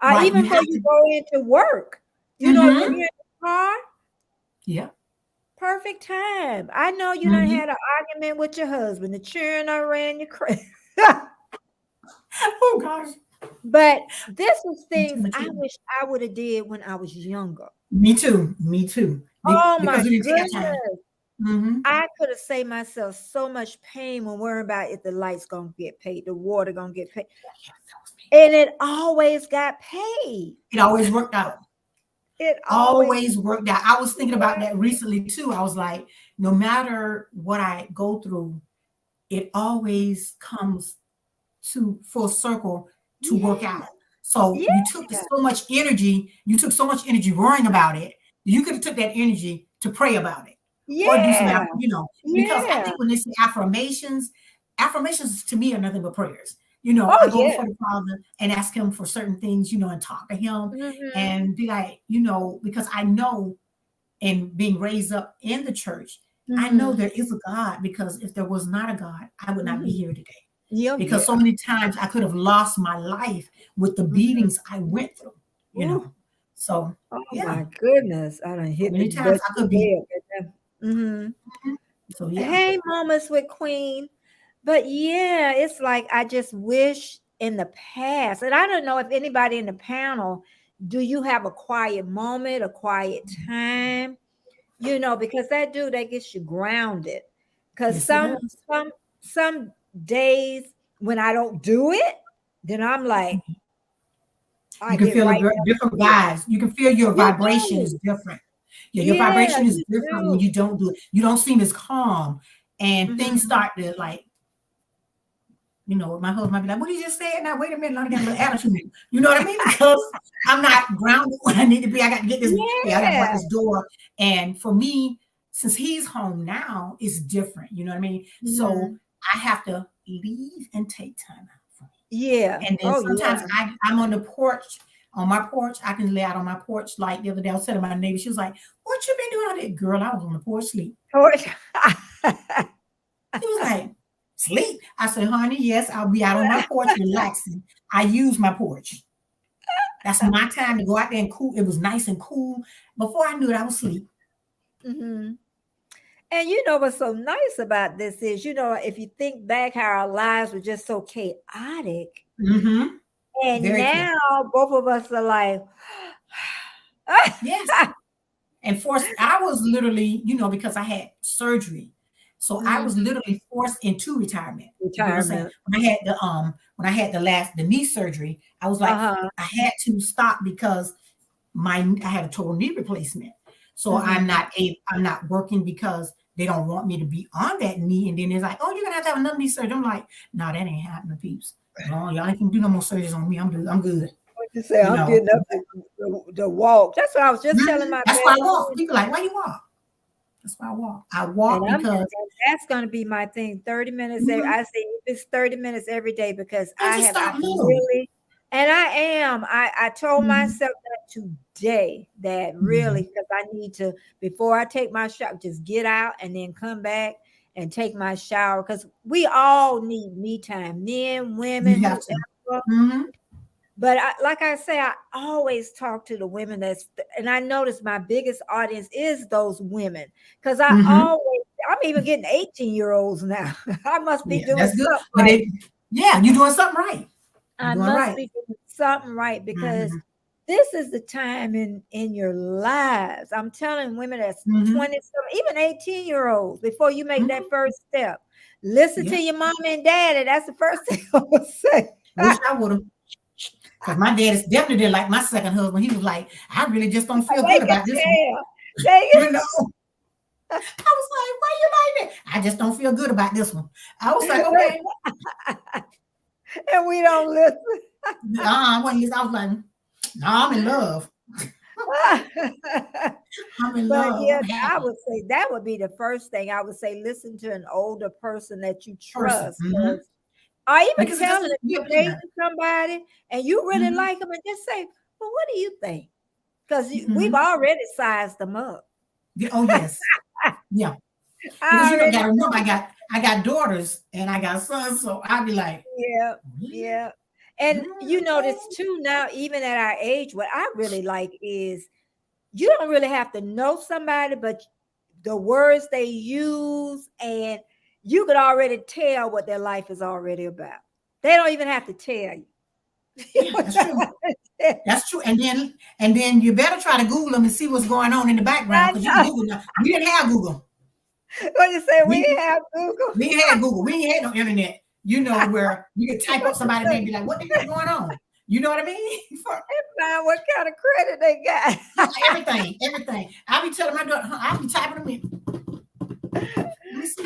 Right. Even You before have you to. go into work, when Mhm. you're in the car, Yep. perfect time. I know you done Mhm. had an argument with your husband. The children done ran you crazy. Oh gosh. But this was Me things too. Me I too. wish I would have did when I was younger. Me too. Me too. Oh Because my we didn't take our time. goodness. Mhm. I could have saved myself so much pain when worrying about if the lights gonna get paid, the water gonna get paid. Yes, that was me. And it always got paid. It always worked out. It always Always worked out. I was thinking about yeah. that recently too. I was like, no matter what I go through, it always comes to full circle to work Yeah. out. So Yeah. you took so much energy worrying about it. You could have took that energy to pray about it or do some, Yeah. because I Yeah. think when they say affirmations to me are nothing but prayers. Oh I go yeah. before the Father and ask Him for certain things, and talk to Him Hmm. and be like, because I know, and being raised up in the church, I know Hmm. there is a God, because if there was not a God, I would not be Hmm. here today, Yeah, because so yeah. many times I could have lost my life with the Mhm. beatings I went through, you Ooh, know. So oh yeah, my goodness. I done so hit the many times butt I the could be. bed. Mm-hmm. Mhm. So yeah, Hey, Mamas with Queen. But yeah, it's like I just wish in the past, and I don't know if anybody in the panel, do you have a quiet moment, a quiet time? Because that gets you grounded. Because yes, it some does. some some days when I don't do it, then I'm like, I You can get feel a right back different to it. vibes. You can feel your You vibration is do. different. Yeah, your Yeah, vibration is you different when do. you don't do it. You don't seem as calm, and things Mhm. start to like. My husband might be like, "What did you just say? Now wait a minute, I got a little attitude." You know what I mean? Because I'm not grounded when I need to be. I got to get this. Hey, I got to go out Yeah. this door. And for me, since he's home now, it's different. You know what I mean? So Mhm. I have to leave and take time out for me. Yeah. And then Oh, sometimes yeah. I'm on the porch. On my porch, I can lay out on my porch. Like the other day, I was telling my neighbor, she was like, "What you been doing all day, girl?" I was on the porch sleep. Oh, She was like, "Sleep?" I said, "Honey, yes, I'll be out on my porch relaxing. I use my porch. That's my time to go out there and cool. It was nice and cool. Before I knew it, I was asleep." Mhm. And what's so nice about this is, if you think back how our lives were just so chaotic, Mm-hmm. and Very clear. now both of us are like, Yes. And forced, I was literally, because I had surgery. So I was Mhm. literally forced into retirement. You get what I'm saying? Retirement. When I had the knee surgery, I was like, Uh-huh. I had to stop because I had a total knee replacement. So Mhm. I'm not working because they don't want me to be on that knee. And then it's like, oh, you're gonna have to have another knee surgery. I'm like, no, that ain't happening, peeps. No, y'all ain't gonna do no more surgeries on me. I'm good. I'm good. What you say? You I'm know. getting up to walk. That's what I was just telling my That's why I best walk. friend. People like, why you walk? That's why I walk. I And walk because that's gonna be my thing. 30 minutes. mhm, I say if it's 30 minutes every day because and just I start little. really, and I am. I told Mhm, myself that today that really mhm. because I need to before I take my shower, just get out and then come back and take my shower because we all need me time, men, women, You have whoever. to. But like I say, I always talk to the women and I notice my biggest audience is those women because I'm even getting 18-year-olds now. I must be Yeah, doing that's good. something But right. yeah, you're doing something right. You're I doing must right. be doing something right because Mm-hmm. this is the time in your lives. I'm telling women that's Mm-hmm. 20, even 18-year-olds, before you make that Mm-hmm. first step, listen Yeah. to your mom and daddy. That's the first thing I would say. Wish I would have. Because my dad is definitely didn't like my second husband. He was like, I really just don't feel They good can about this one. tell. They You know, I was like, why you like that? I just don't feel good about this one. I was like, okay. and we don't listen. I was like, no, I'm in love. I'm in But love. yeah, I'm I happy. would say that would be the first thing I would say. Listen to an older person that you Person. trust, or even Because tell them listen, if your you're dating parent. somebody and you really Mm-hmm. like them, and just say, "Well, what do you think?" Because we've Mm-hmm. already sized them up. Oh yes. Yeah. Because I you don't already gotta remember know. I got daughters and I got sons, so I'll be like, Yeah, really? yeah. And you Okay. notice too now, even at our age, what I really like is you don't really have to know somebody, but the words they use, and you could already tell what their life is already about. They don't even have to tell you. Yeah, that's true. That's true. And then you better try to Google them and see what's going on in the background I because you can know. Google now. We didn't have Google. What you say? We We have Google. we ain't had Google. We ain't had no internet. You know where you could type up What you somebody name and be say? like, what the hell's going on? You know what I mean? Find what kind of credit they Yeah, got. everything, everything. I be telling my daughter, I be typing them in. Let me see.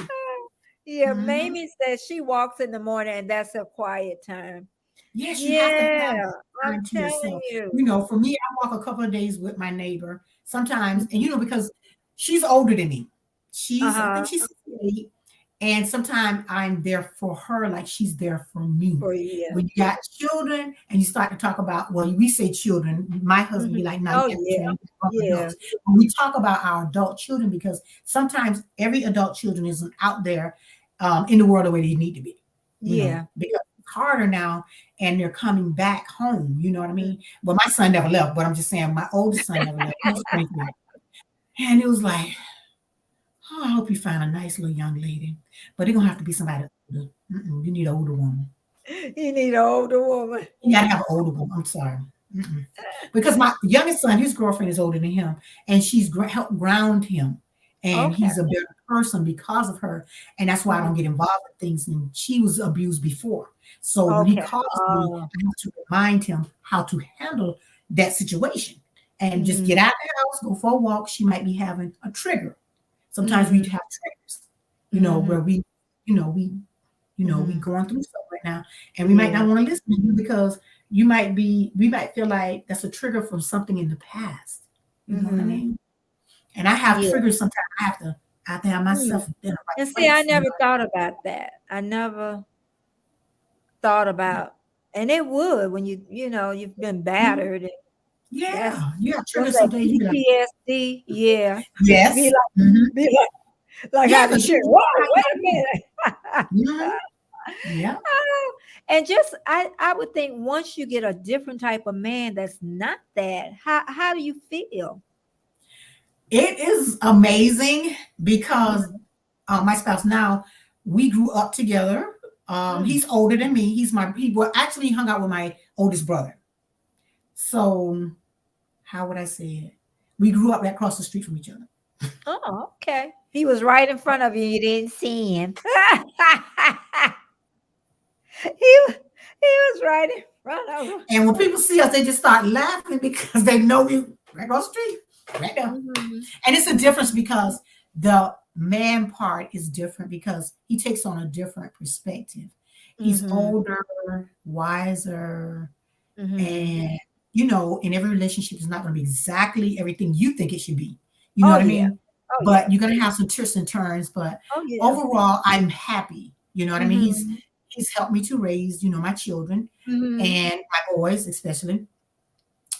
Yeah, Mm-hmm. Mamie says she walks in the morning and that's her quiet time. Yes, you have to have Yeah, I'm time to telling yourself. you. You know, for me, I walk a couple of days with my neighbor sometimes, and Mhm. because she's older than me. I think Uh-huh. she's 68, and sometimes I'm there for her like she's there for me. For you. When you got children and you start to talk about, well, we say children, my husband be Mhm. like, no, you Oh got to yeah. train Yeah. adults. When we talk about our adult children, because sometimes every adult children isn't out there in the world the way they need to be, Yeah. because it's harder now and they're coming back home. You know what I Mm. mean? Well, my son never left, but I'm just saying my oldest son never left. He was 23. And it was like, oh, I hope you find a nice little young lady, but it's gonna have to be somebody older. You need an older woman. You need an older woman. You gotta have an older woman. I'm sorry. Mm-mm. Because my youngest son, his girlfriend is older than him, and she's helped ground him, and Okay. he's a better person because of her, and that's why I Mhm. don't get involved in things. And she was abused before, so when he Okay. calls me, Oh. I have to remind him how to handle that situation, and just get Mhm. out of the house, go for a walk. She might be having a trigger. Sometimes we Mhm. have triggers, Mhm. where you know, we we Mhm. going through stuff right now, and we might Yeah. not want to listen to you because we might feel like that's a trigger from something in the past. You know what I Mhm. mean? And I have Yeah. triggers sometimes. I have to have Mm. myself in the right And see, I place. never thought about that. I never thought Yeah. about, and it would when you've been Mhm. battered. And that's Yeah. You have what's triggers that, some days. You be like, PTSD? Yeah. Be yes. be like Yeah, how to because share. you Whoa, know how wait you a feel. minute. Mhm. Yeah. And just I would think once you get a different type of man that's not that, how do you feel? It is amazing because Mhm. my spouse now, we grew up together. Mm. He's older than me. He well, actually hung out with my oldest brother. So how would I say it? We grew up right across the street from each other. Oh, okay. He was right in front of you. You didn't see him. He was right in front of him. And when people see us, they just start laughing because they know we right across the street, right there. Mhm. And it's a difference Mhm. because the man part is different because he takes on a different perspective. He's Mhm. older, wiser, Mhm. and in every relationship is not going to be exactly everything you think it should be. You know Oh what I yeah. mean? Oh yeah. But you're going to have some twists and turns. But Oh yeah. overall, I'm happy. You know what I mean? Mhm. He's helped me to raise, my children Mhm. and my boys especially,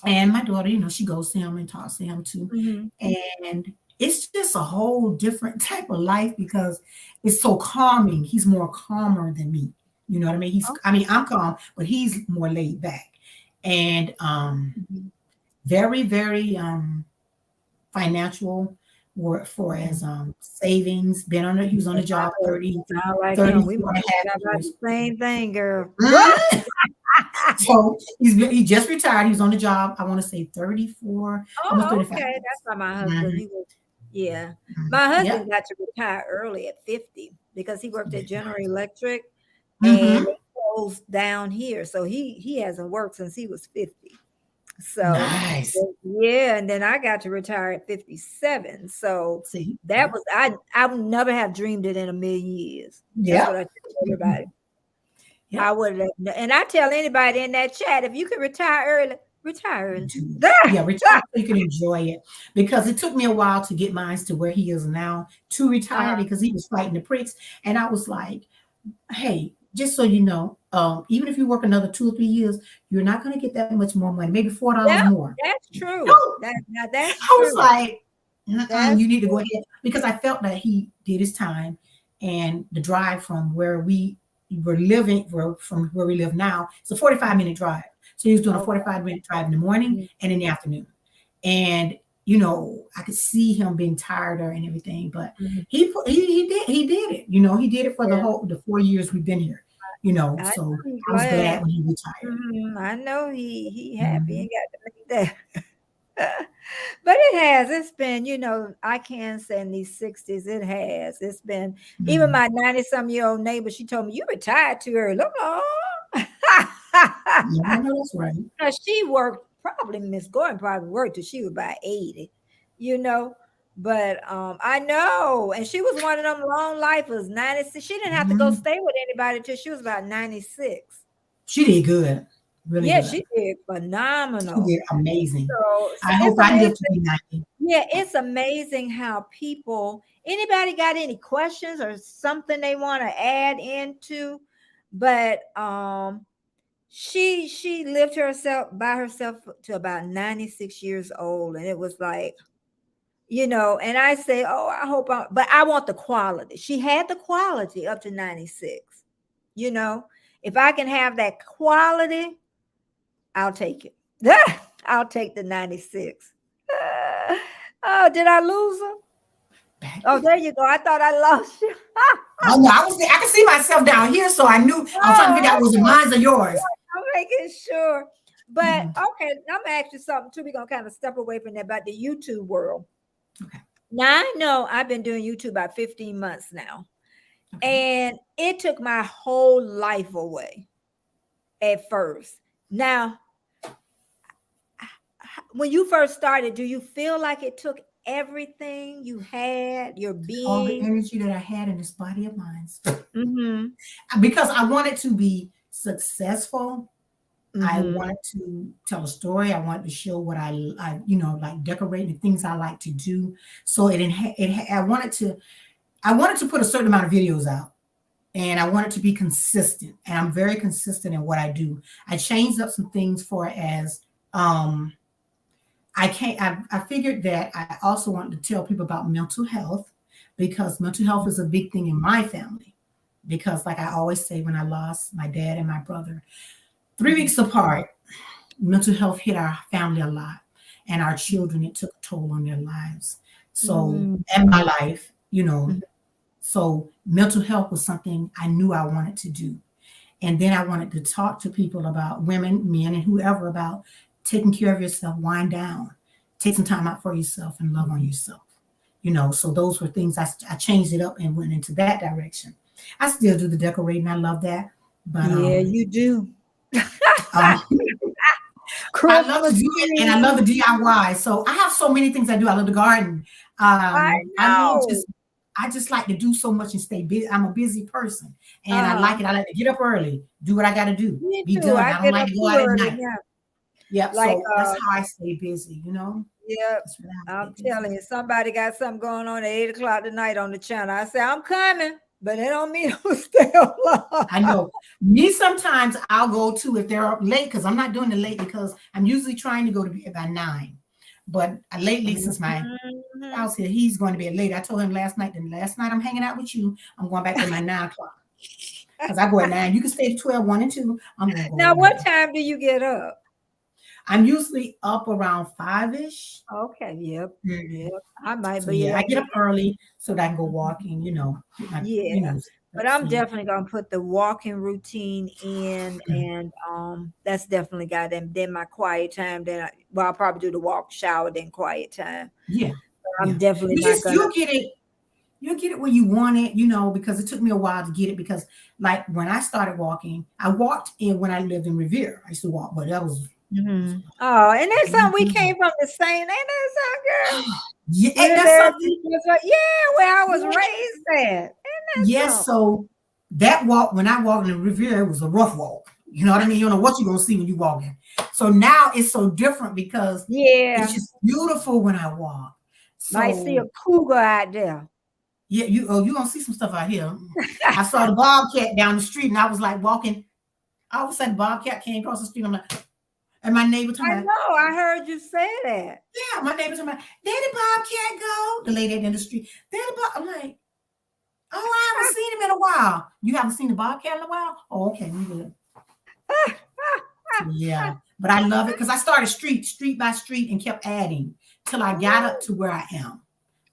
and my daughter. She goes to him and talks to him too, Mhm. and it's just a whole different type of life because it's so calming. He's more calmer than me. You know what I mean? Oh, I'm calm, but he's more laid back. And mhm. very, very financial work for Mhm. as savings, been on he was on the My job husband 30, sound like him. We 34 must and a half have got years. the same thing, girl. Mhm. So he just retired. He was on the job, I want to say 34, almost Oh, 35 okay. That's years. why my husband, Mhm, he was, yeah. mhm. My Yep. husband got to retire early at 50 because he worked at General Electric and Hmm. they closed down here. So he hasn't worked since he was 50. So Nice. yeah, and then I got to retire at 57. So See? that Yep. was I would never have dreamed it in a million years. That's what I Yep. tell everybody. I Yep. would have, and I tell anybody in that chat, if you can retire early, retire early. To yeah, retire so you can enjoy it. Because it took me a while to get mine to where he is now to retire Uh-huh. because he was fighting the pricks. And I was like, hey, just so you know, even if you work another 2 or 3 years, you're not going to get that much more money, maybe $4 Yeah, more. that's No, true. Now that's I was true. like, That's you need to go ahead because I felt that he did his time, and the drive from where we were living, from where we live now, it's a 45-minute drive. So he was doing a okay. 45-minute drive in the morning and in the afternoon, and I could see him being tireder and everything, but Mhm. he did it. He did it for Yeah, the 4 years we've been here. I So know he's I was glad. glad when he retired. I know he happy Mhm. and got to make that. But it has. It's been, I can say in these 60s, it has. It's been even Mhm. my 90-some-year-old neighbor, she told me, you retired too early. I'm Yeah, I like, know that's right. now, she worked probably Miss Gordon probably worked till she was about 80, you know. But I know, and she was one of them long lifers, 96. She didn't have to go Mhm. stay with anybody till she was about 96. She did good, really Yeah, good. she did She phenomenal. did amazing. So I it's hope I live to amazing. be 90. Yeah, it's amazing how people, anybody got any questions or something they want to add into, but she lived herself by herself to about 96 years old, and it was like, and I say, oh, I hope but I want the quality. She had the quality up to 96. you know if I can have that quality, I'll take it. I'll take the 96. Oh, did I lose her? Back Oh, there here. you go. I thought I lost you. Oh no, I could see myself down here, so I was trying to figure out Oh, was it okay. mine or yours. I'm making sure. But Mhm. okay, I'm gonna ask you something too. We're gonna kind of step away from that about the YouTube world. Okay. Now I know I've been doing YouTube about 15 months now, Okay. and it took my whole life away at first. Now, when you first started, do you feel like it took everything you had, your All the being? energy that I had in this body of mine. Mm-hmm. Because I wanted to be successful. I Mm-hmm. wanted to tell a story. I wanted to show what I like decorating the things I like to do. So I wanted to put a certain amount of videos out, and I wanted to be consistent. And I'm very consistent in what I do. I changed up some things for as um, I can't. I figured that I also wanted to tell people about mental health because mental health is a big thing in my family. Because, like I always say, when I lost my dad and my brother 3 weeks apart, mental health hit our family a lot, and our children. It took a toll on their lives. So, Mm-hmm. and my life. So, mental health was something I knew I wanted to do. And then I wanted to talk to people about women, men, and whoever about taking care of yourself, wind down, take some time out for yourself and love on yourself. So those were things I changed it up and went into that direction. I still do the decorating. I love that. But Yeah, you do. um, I love to Christmas do it and I love the tree. DIY. So I have so many things I do. I love the garden. I I love know. I just like to do so much and stay busy. I'm a busy person and I Uh-huh. like it. I like to get up early, do what I got to do, Me be too. done. I I don't get like up to go too out at early night. now. Yep. Like So that's how I stay busy. yep. That's really how I I'm stay busy. telling you, somebody got something going on at 8 o'clock tonight on the channel. I say, I'm coming, but it don't mean I'm stay I long. know. Me sometimes I'll go to if they're late because I'm not doing the late because I'm usually trying to go to bed by 9. But lately, since my Mhm. spouse here, he's going to bed late. I told him last night, then last night I'm hanging out with you. I'm going back to my 9 o'clock. because I go at 9. You can stay to 12, 1 and 2. I'm gonna go Now, at what 9. time do you get up? I'm usually up around 5-ish. Okay, yep, Mhm. yep. I might So be yeah, I up. get up early so that I can go Mhm. walking, get my, Yeah, but steps I'm in. definitely gonna put the walking routine in, Mhm. and that's definitely got them. Then my quiet time. Well, I'll probably do the walk, shower, then quiet time. Yeah, But I'm yeah. definitely You not just gonna. you'll get it when you want it, because it took me a while to get it because like when I started walking, I walked in when I lived in Revere. I used to walk, but that was Mhm. Oh, and that's something we Mhm. came from the same. Ain't that something, girl? Yeah, We ain't were that there. something? Yeah, where I was Yeah. raised at. Ain't that Yes, something? so that walk when I walked in Revere, it was a rough walk. You know what I mean? You don't know what you're gonna see when you walk in. So now it's so different because it's Yeah, just beautiful when I walk. might see a So cougar out there. yeah, you gonna see some stuff out here. I saw the bobcat down the street and I was like walking. All of a sudden, bobcat came across the street. I'm like, and my neighbor told I me, know. I heard you say that. yeah, my neighbor told me, there the bobcat go. The lady in the street, there the bob. I'm like, oh, I haven't seen him in a while. You haven't seen the bobcat in a while? Oh, okay, we good. Yeah, but I love it because I started street by street and kept adding till I got up to where I am.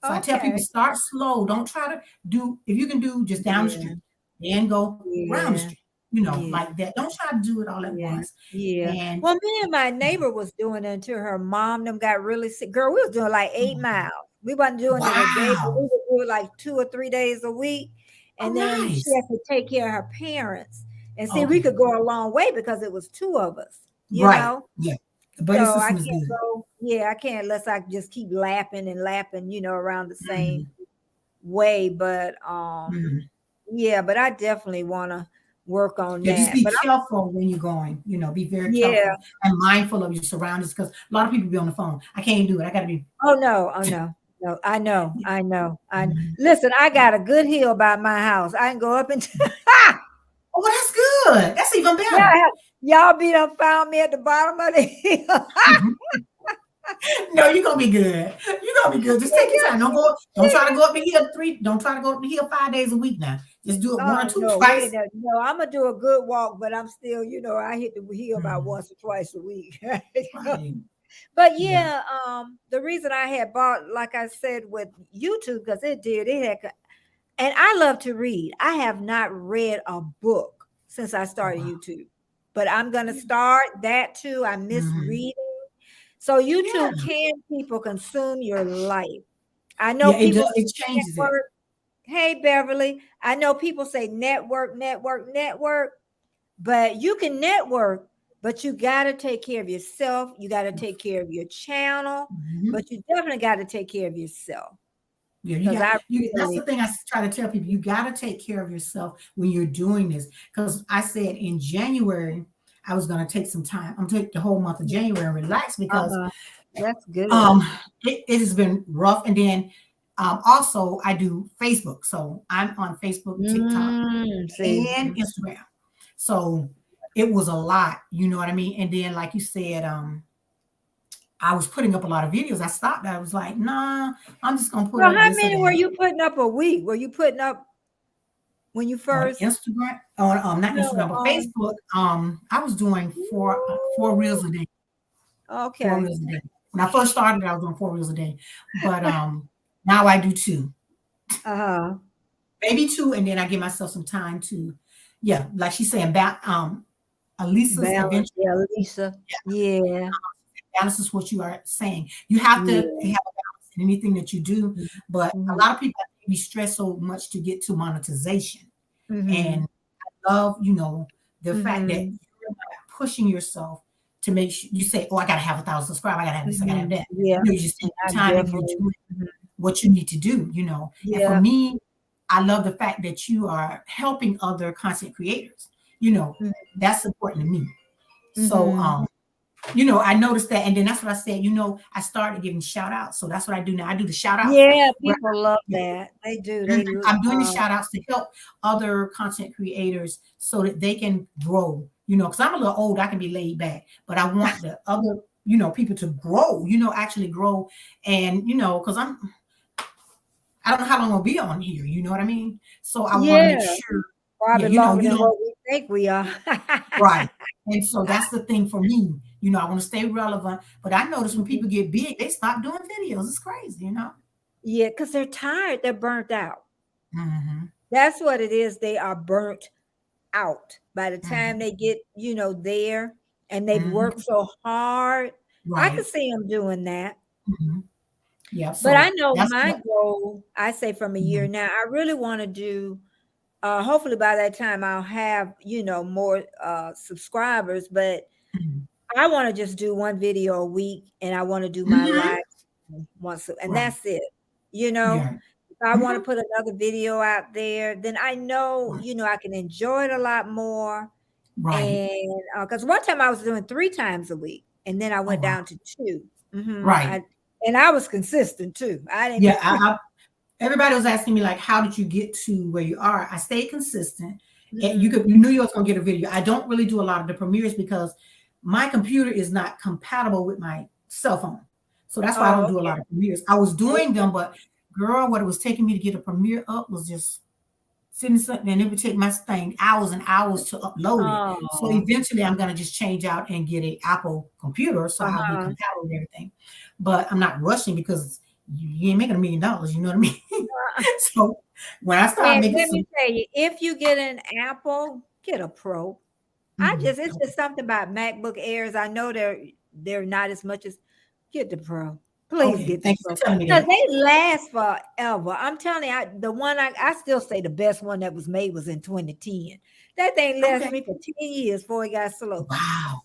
So I tell people Okay. start slow. Don't try to do if you can do just down the Yeah, street, then go around the yeah, street. yeah, Like that. Don't try to do it all at yeah, once. yeah. And Well, me and my neighbor was doing it until her mom them got really sick. Girl, we was doing like 8 miles. We wasn't doing it a day, but we wow. would do it like 2 or 3 days a week. Oh, And then she nice. had to take care of her parents. And see, we Okay. could go a long way because it was two of us, you Right. know? Yeah. The buddy So I system is can't good. go, yeah, I can't unless I just keep lapping and lapping, around the same Mhm, way. But mhm. yeah, but I definitely want to work on Yeah, just that. be But careful when you're going. Be very yeah. careful and mindful of your surroundings because a lot of people be on the phone. I can't do it. I got to be. Oh no, oh no. No, I know, Yeah. I know. Mhm. Listen, I got a good hill by my house. I can go up and Oh, well, that's good. That's even better. yeah, y'all be done found me at the bottom of the hill. No, you're gonna be good. You're gonna be good. Just take your time. Don't try to go up the hill three. Don't try to go up the hill 5 days a week now. Just do it one or Oh two no, we twice. ain't that. No, I'm gonna do a good walk, but I'm still, I hit the hill about Mhm. once or twice a week. Right. But Yeah. yeah, the reason I had bought, like I said, with YouTube, because it had, and I love to read. I have not read a book since I Oh started wow. YouTube, but I'm gonna Yeah. start that too. I miss Mhm. reading. So Yeah. YouTube can people consume your life. I know Yeah. It people does. say It changes it. network. Hey Beverly, I know people say network, network, network, but you can network, but you got to take care of yourself. You got to take care of your channel, Mhm. but you definitely got to take care of yourself Yeah, you because got I you. That's the really, thing try to tell people. You got to take care of yourself when you're doing this. Because I said in January I was going to take some time. I'm take the whole month of January and relax because uh-huh, that's good. um it has been rough. And then also I do Facebook, so I'm on Facebook, TikTok, See, and Instagram. So it was a lot. You know what I mean? And then, like you said, I was putting up a lot of videos. I stopped. I was like, nah, I'm just gonna so put up how this or many were that. you putting up a week? Were you putting up when you On first? Instagram, on not No, Instagram, but Facebook. I was doing four reels a day. Four okay. reels a day. When I first started, I was doing 4 reels a day, but now I do two, Uh-huh. maybe two, and then I give myself some time to, yeah, like she's saying about Elisa's Balance, adventure. yeah, Lisa. Yeah, Balance is what you are saying. You have to have a yeah. balance in anything that you do, but a Mhm, lot of people we stress so much to get to monetization. mhm, And love, the fact that mhm, you're not pushing yourself to make sure you say, oh, I gotta have 1,000 subscribers, I gotta have this, I gotta have mhm. that. Yeah, You just take I your time and you're definitely. doing Mhm. what you need to do, And for Yeah. me, I love the fact that you are helping other content creators. You know, Mhm, that's important to me. So mhm. I noticed that, and then that's what I said. I started giving shout outs. So that's what I do now. I do the shout outs Yeah, where people love that. They do. I'm doing the shout outs to help other content creators so that they can grow, because I'm a little old, I can be laid back, but I want the other, people to grow, actually grow. And, because I don't know how long I'll be on here, you know what I mean? So I want to make Yeah. sure. Probably you know, longer you than don't, what we think we are. right. And so that's the thing for me. You know, I want to stay relevant, but I notice when Mhm. people get big, they stop doing videos. It's crazy, you know. Yeah, because they're tired, they're burnt out. Hmm. That's what it is. They are burnt out by the time Hmm. they get, there and they've worked Hmm. so hard. I could Right. see them doing that. Hmm. Yeah. But I So know that's my what. goal, I say from a year Mhm. now, I really want to do, hopefully by that time I'll have, more subscribers, but Mhm. I want to just do one video a week and I want to do my Mhm. live once, and Right. that's it. You know, Yeah. if I want to Hmm. put another video out there, then I know, Right. I can enjoy it a lot more. Right. And because one time I was doing 3 times a week, and then I Oh went wow. down to two. Right. And I was consistent too. I didn't. Yeah. Everybody was asking me like, how did you get to where you are? I stayed consistent, and you knew you was gonna get a video. I don't really do a lot of the premieres because my computer is not compatible with my cell phone, so that's why I don't Oh, do a lot of premieres. I was doing okay. them, but girl, what it was taking me to get a premiere up was just sitting something, and it would take my thing hours and hours to upload it. So Oh, eventually, I'm gonna just change out and get a Apple computer, so I'll be uh-huh. compatible with everything. But I'm not rushing because you ain't making $1 million. You know what I mean? So when I start And making let me some, tell you, if you get an Apple, get a Pro. It's okay, just something about MacBook Airs. I know they're not as much as get the Pro. Please okay, get the thank you Pro for telling me because that. they last forever. I'm telling you, the one I still say the best one that was made was in 2010. That thing lasted Okay, me for 10 years before it got slow. wow,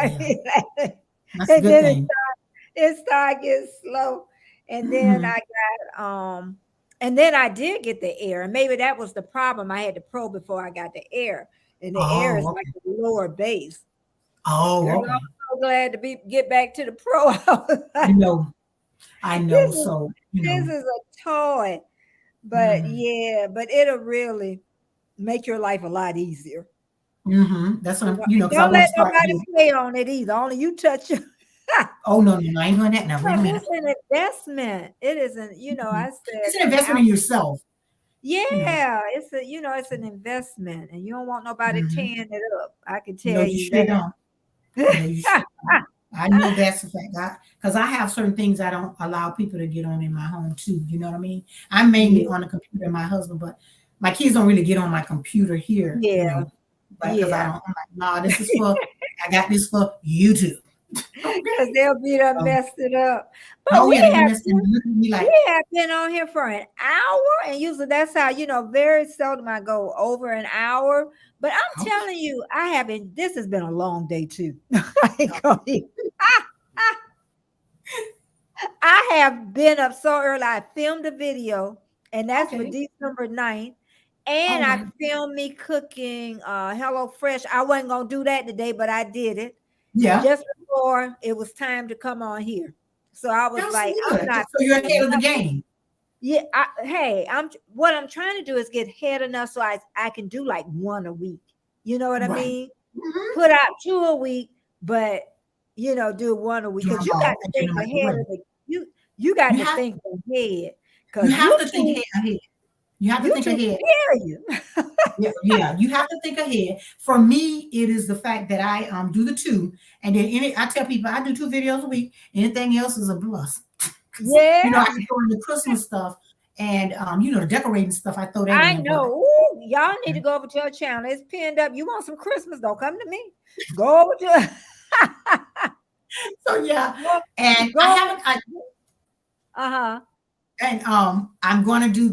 And yeah, that's a good then thing. it started getting slow. And then Mhm. I got and then I did get the Air. And maybe that was the problem. I had the Pro before I got the Air. And the Air is Oh, like okay. the lower base. Girl, Oh, I'm okay. so glad to get back to the Pro. I was I like, know, I this know. is So this is a toy. But mhm, yeah, but it'll really make your life a lot easier. that's what You I'm, know, and because I don't want let to start nobody doing. play on it either. Only you touch it. Oh no, no, no, I ain't doing that now. Wait a Because minute. it's an investment. It isn't, Mhm. I It's said an investment in yourself, you know. yeah, it's an investment and you don't want nobody Mhm. tearing it up. I can No, tell you you sure don't. No, you sure that. don't. I know that's a fact. Because I have certain things I don't allow people to get on in my home too. You know what I mean? I'm mainly Yeah, on the computer, my husband, but my kids don't really get on my computer here, you yeah, know. But because I yeah. don't, I'm like, nah, this is for, I got this for YouTube. Because Okay. they'll be done So, messed it up. But oh yeah, they be messing looking at me like, we have been on here for an hour, and usually that's how, very seldom I go over an hour. But I'm okay. telling you, I haven't, this has been a long day too. I ain't gonna even- I have been up so early. I filmed a video, and that's for Okay. December 9th. And All I right. filmed me cooking Hello Fresh. I wasn't gonna do that today, but I did it Yeah. just before it was time to come on here. So I was That's like, I'm good. not So you're ahead missing of the nothing. game. Yeah, hey, what I'm trying to do is get ahead enough so I can do like one a week. You know what I Right. mean? Mm-hmm. Put out two a week, but do one a week Doing because them you got all to and getting think them out the ahead way. of you got You to have think ahead you because have to think YouTube ahead. You have to think YouTube ahead. scare you. Yeah, yeah. You have to think ahead. For me, it is the fact that I do the two, and then I tell people I do 2 videos a week. Anything else is a plus. 'Cause, I Yeah, can throw in the Christmas stuff and the decorating stuff. I throw that I in, but know. Ooh, y'all need to go over to your channel. It's pinned up. You want some Christmas? Don't come to me. Go over to so yeah. go, And I go haven't. uh-huh. And I'm going to do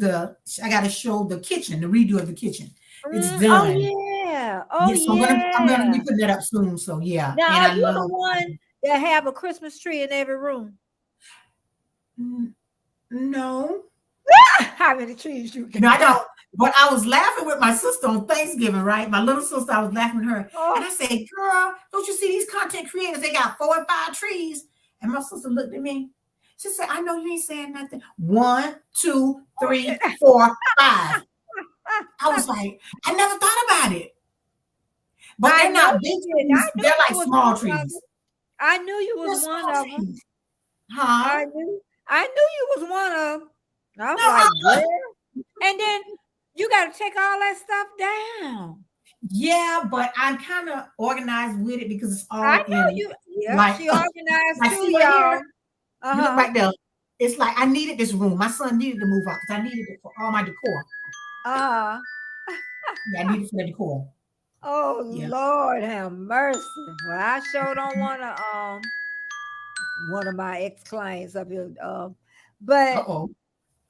I got to show the kitchen, the redo of the kitchen. It's Oh done. yeah. Oh Yes, so I'm gonna yeah. be putting that up soon. So yeah, Now, and are I you the love. one that have a Christmas tree in every room? No, How many trees you no, I got? don't. But I was laughing with my sister on Thanksgiving, right? My little sister, I was laughing with her, and Oh, I said, "Girl, don't you see these content creators? They got 4 and 5 trees." And my sister looked at me. She said, "I know you ain't saying nothing. 1, 2, 3, 4, 5." I was like, I never thought about it, but I they're know not big you did. I trees. knew They're you like was small one of them. trees. I knew you was They're one small of them. trees, huh? I knew you was one of them. I'm No, like, girl. And then You got to take all that stuff down. Yeah, but I'm kind of organized with it because it's I all know in you. Yep, like she organized I too, see right y'all. here. You look Uh-huh. right there. It's like I needed this room. My son needed to move out because I needed it for all my decor. Uh-huh. Yeah, I needed it for the decor. Oh Yeah. Lord have mercy. Well, I sure don't want to one of my ex-clients up here. But Uh-oh.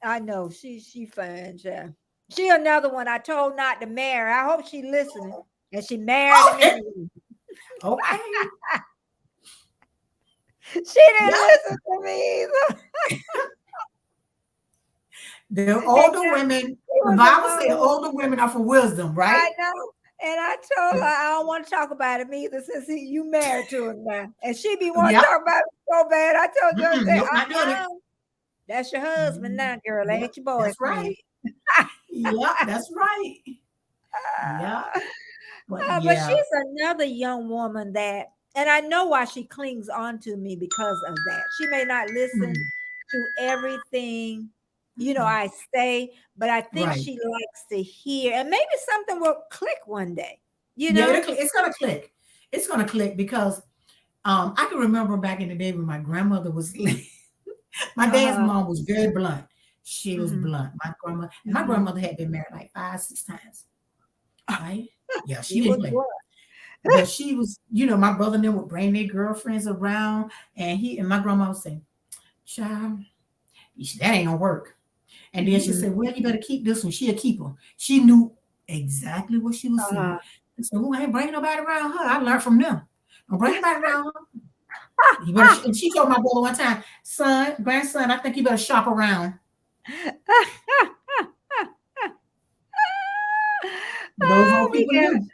I know she fine, yeah. She another one I told not to marry. I hope she listening. And she married him Okay. anyway. Okay. She didn't Yep. listen to me either. The They older got women, she the was Bible among says the them. older women are for wisdom, right? I know. And I told her I don't want to talk about him either since you married to him now. And she be wanting to Yep. talk about it so bad. I told her, I Mm-mm, said, nope, not doing it. that's your husband Mm, now, girl. yep, Ain't your that's boyfriend. right. Yep, that's right. Yep. But But yeah. she's another young woman that, and I know why she clings on to me because of that. She may not listen Mm, to everything, mm, I say, but I think right. she likes to hear, and maybe something will click one day, you Yeah, know? it's gonna click. It's gonna click because I can remember back in the day when my grandmother was my dad's Uh-huh. mom was very blunt. She was Hmm. blunt. My Hmm. grandmother had been married like 5, 6 times, right? Yeah, she She didn't was play. what? But she was, my brother and them would bring their girlfriends around, and my grandma would say, "Child, that ain't gonna work." And then she Mm-mm. said, "Well, you better keep this one. She'll keep her." She knew exactly what she was saying. Uh-huh. I said, "Oh, I ain't bringing nobody around her. I learned from them. Don't bring nobody around her. You better." And she told my brother one time, "Son, grandson, I think you better shop around." But those Oh, old people knew.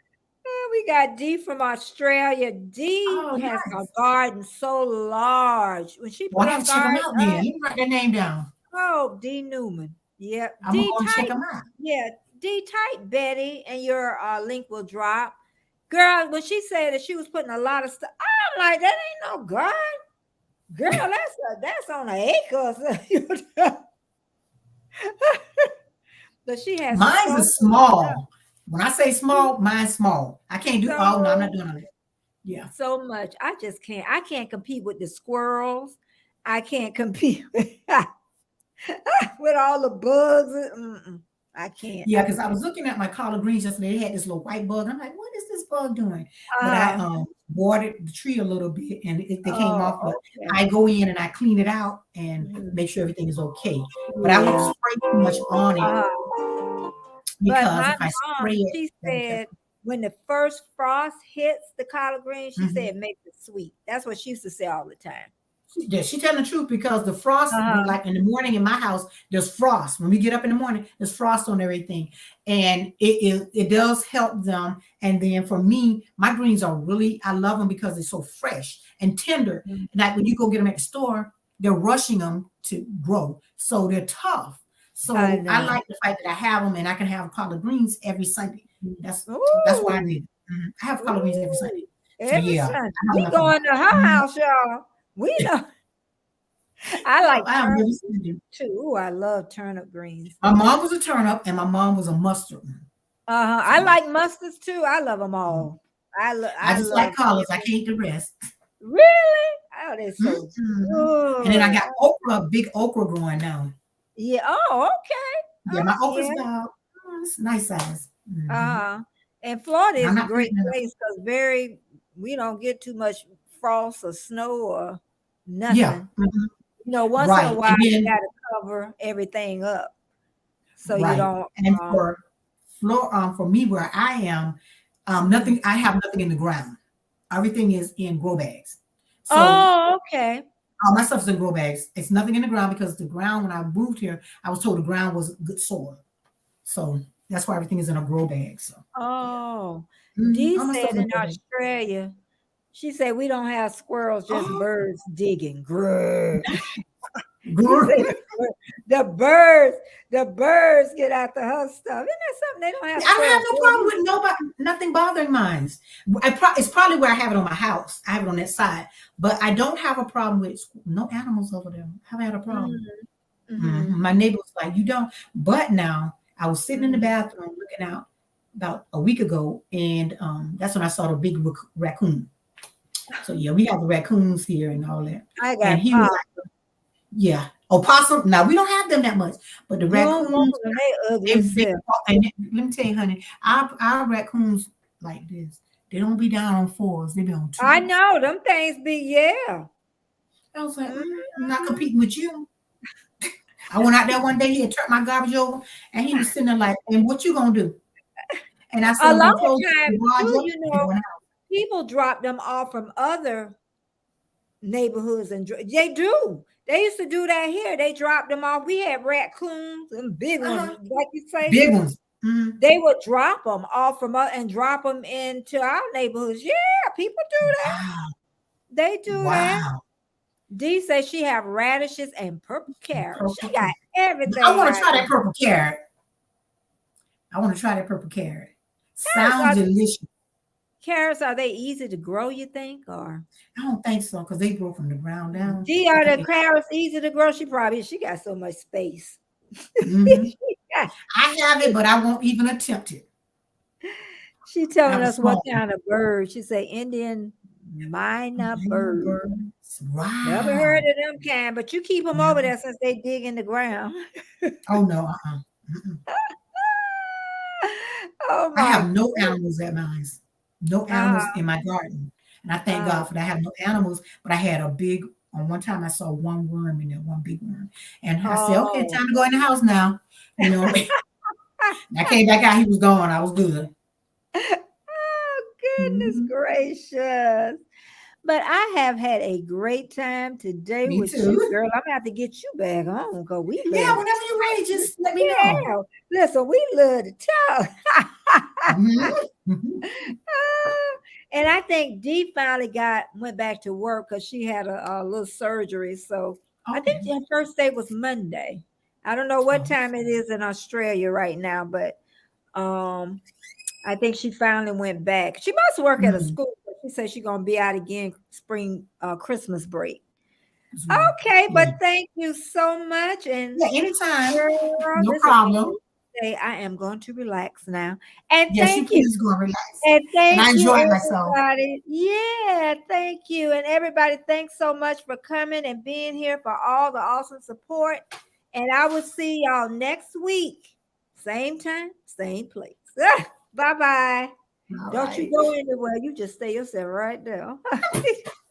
we got D from Australia. D Oh, has a nice. garden so large. When she Well, put I her got to check them garden out then. up, Let me write their name down. oh, D Newman. Yeah, I'm gonna D go and check type. them out. Yeah, D type Betty, and your link will drop. Girl, when she said that she was putting a lot of stuff, I'm like, that ain't no garden. Girl, that's on an acre. Or something. But she has Mine's so is much stuff. small. When I say small, mine's small. I can't do. Oh no, I'm not So doing it. Yeah. so much. I just can't. I can't compete with the squirrels. I can't compete with, with all the bugs. Mm-mm. I can't. Yeah, I because I can't. was looking at my collard greens yesterday. They had this little white bug. I'm like, what is this bug doing? But I Uh, watered the tree a little bit and they came off. But oh, okay. I go in and I clean it out and Mhm. make sure everything is okay. But I won't Yeah. spray too much on it Uh, but because my if I spray mom, it, she that'll affect said when the first frost hits the collard green, it. she Mhm. said it makes it sweet. That's what she used to say all the time. Yeah, she telling the truth because the frost, when Uh-huh. like in the morning in my house, there's frost. When we get up in the morning, there's frost on everything, and it does help them. And then for me, my greens are really I love them because they're so fresh and tender. Mhm. Like when you go get them at the store, they're rushing them to grow, so they're tough. I So I know. like the fact that I have them, and I can have collard greens every Sunday. That's why I Ooh, need it. Mhm. I have collard greens every Sunday. ooh. So Every yeah, Sunday. I have We enough of them. going to her Mhm. house, y'all. We know. I Yep, like I have them every turnip Sunday. too. Ooh, I love turnip greens. My mom was a turnip and my mom was a mustard one. Uh-huh. So I yeah. like mustards too. I love them Mhm. all. I I just like love collards. I every can't eat the rest. really? Oh, they're so Mhm. And then I good. got okra, big okra growing now. Yeah. Oh, okay. Yeah, my okra's Yeah. about it's nice size. Uh-huh. And Florida I'm is a not great planting enough. place because we don't get too much frost or snow or Yeah. nothing. Mhm. Once in a Right. while And you then gotta cover everything up so you right. don't And um for me where I am, mhm. nothing I have nothing in the ground. Everything is in grow bags. So Oh, okay. all my stuff's in grow bags. It's nothing in the ground because the ground when I moved here, I was told the ground was good soil. So that's why everything is in a grow bag. So yeah. Oh, Dee All my said stuff is in a in grow bag. Australia, she said we don't have squirrels, just Oh, birds digging. Grrr. She girl. said the birds, the birds get after her stuff. Isn't that something? They don't have I don't have squirrels. no problem with nobody, nothing bothering mine. It's probably where I have it on my house. I have it on that side, but I don't have a problem with no animals over there. I haven't had a problem. Mm-hmm. My neighbor was like, "You don't," but now I was sitting in the bathroom looking out about a week ago, and that's when I saw the big raccoon. So yeah, we have the raccoons here and all that. I And got he was pop. like, yeah, opossum. Now we don't have them that much, but the You don't want raccoons, them, they they ugly big. self. And let me tell you, honey, our raccoons like this. They don't be down on fours. They be on I twos. know them things be, yeah. I was like, I'm not Mhm. competing with you. I went out there one day. He had turned my garbage over, and he was sitting there like, "And what you gonna do?" And I said, A "I'm lot gonna of close the times garage too, up and go in the house." people drop them off from other neighborhoods and they do. They used to do that here. They dropped them off. We had raccoons and big ones, Uh-huh. like you say. Big ones. Mm-hmm. They would drop them off from us and drop them into our neighborhoods. Yeah, people do that. Wow. They do that. Wow. Dee says she have radishes and purple carrots. She Purple got carrot. I everything want to right try now. that purple carrot. I want to try that purple carrot. Carrots Sounds are delicious. carrots. Are they easy to grow? You think, or I don't think so because they grow from the ground down. Dee, I are think the carrots easy to grow? She got so much space. mm-hmm. Yeah. I have it, but I won't even attempt it. She I telling have a us what small one. kind of bird. She say Indian myna Mango bird. birds. Never heard Wow. of them kind, but you keep them over Never. there since they dig in the ground. Oh no. Uh-uh. Mm-mm. Oh I my have no goodness. animals at mine. No animals Uh-huh. in my garden. And I thank Uh, God for that. I have no animals, but I had a big, on one time I saw one worm in there, one big worm. And I said, okay, oh. time to go in the house now. You know, and I came back out, he was gone. I was good. Oh, goodness Mhm. gracious. But I have had a great time today Me with too. you, girl. I'm gonna have to get you back home because we Yeah, love to whenever you're ready, talk. just let me know. Yeah. Listen, we love to talk. Mhm. Mhm. And I think Dee finally went back to work because she had a little surgery. So I think Okay. her first day was Monday. I don't know what Oh, time it is in Australia right now, but um I think she finally went back. She must work at a mm, school. But she said she's gonna be out again spring Christmas break. as well. Okay, Yeah. but thank you so much. And Yeah, anytime. girl, No this has been a problem. good day. I am going to relax now. And Yes, you thank you. please go and relax. And And I thank you, enjoyed myself. everybody. Yeah, thank you. And everybody, thanks so much for coming and being here for all the awesome support. And I will see y'all next week. Same time, same place. Bye bye. All Don't you right. go anywhere. You just stay yourself right there.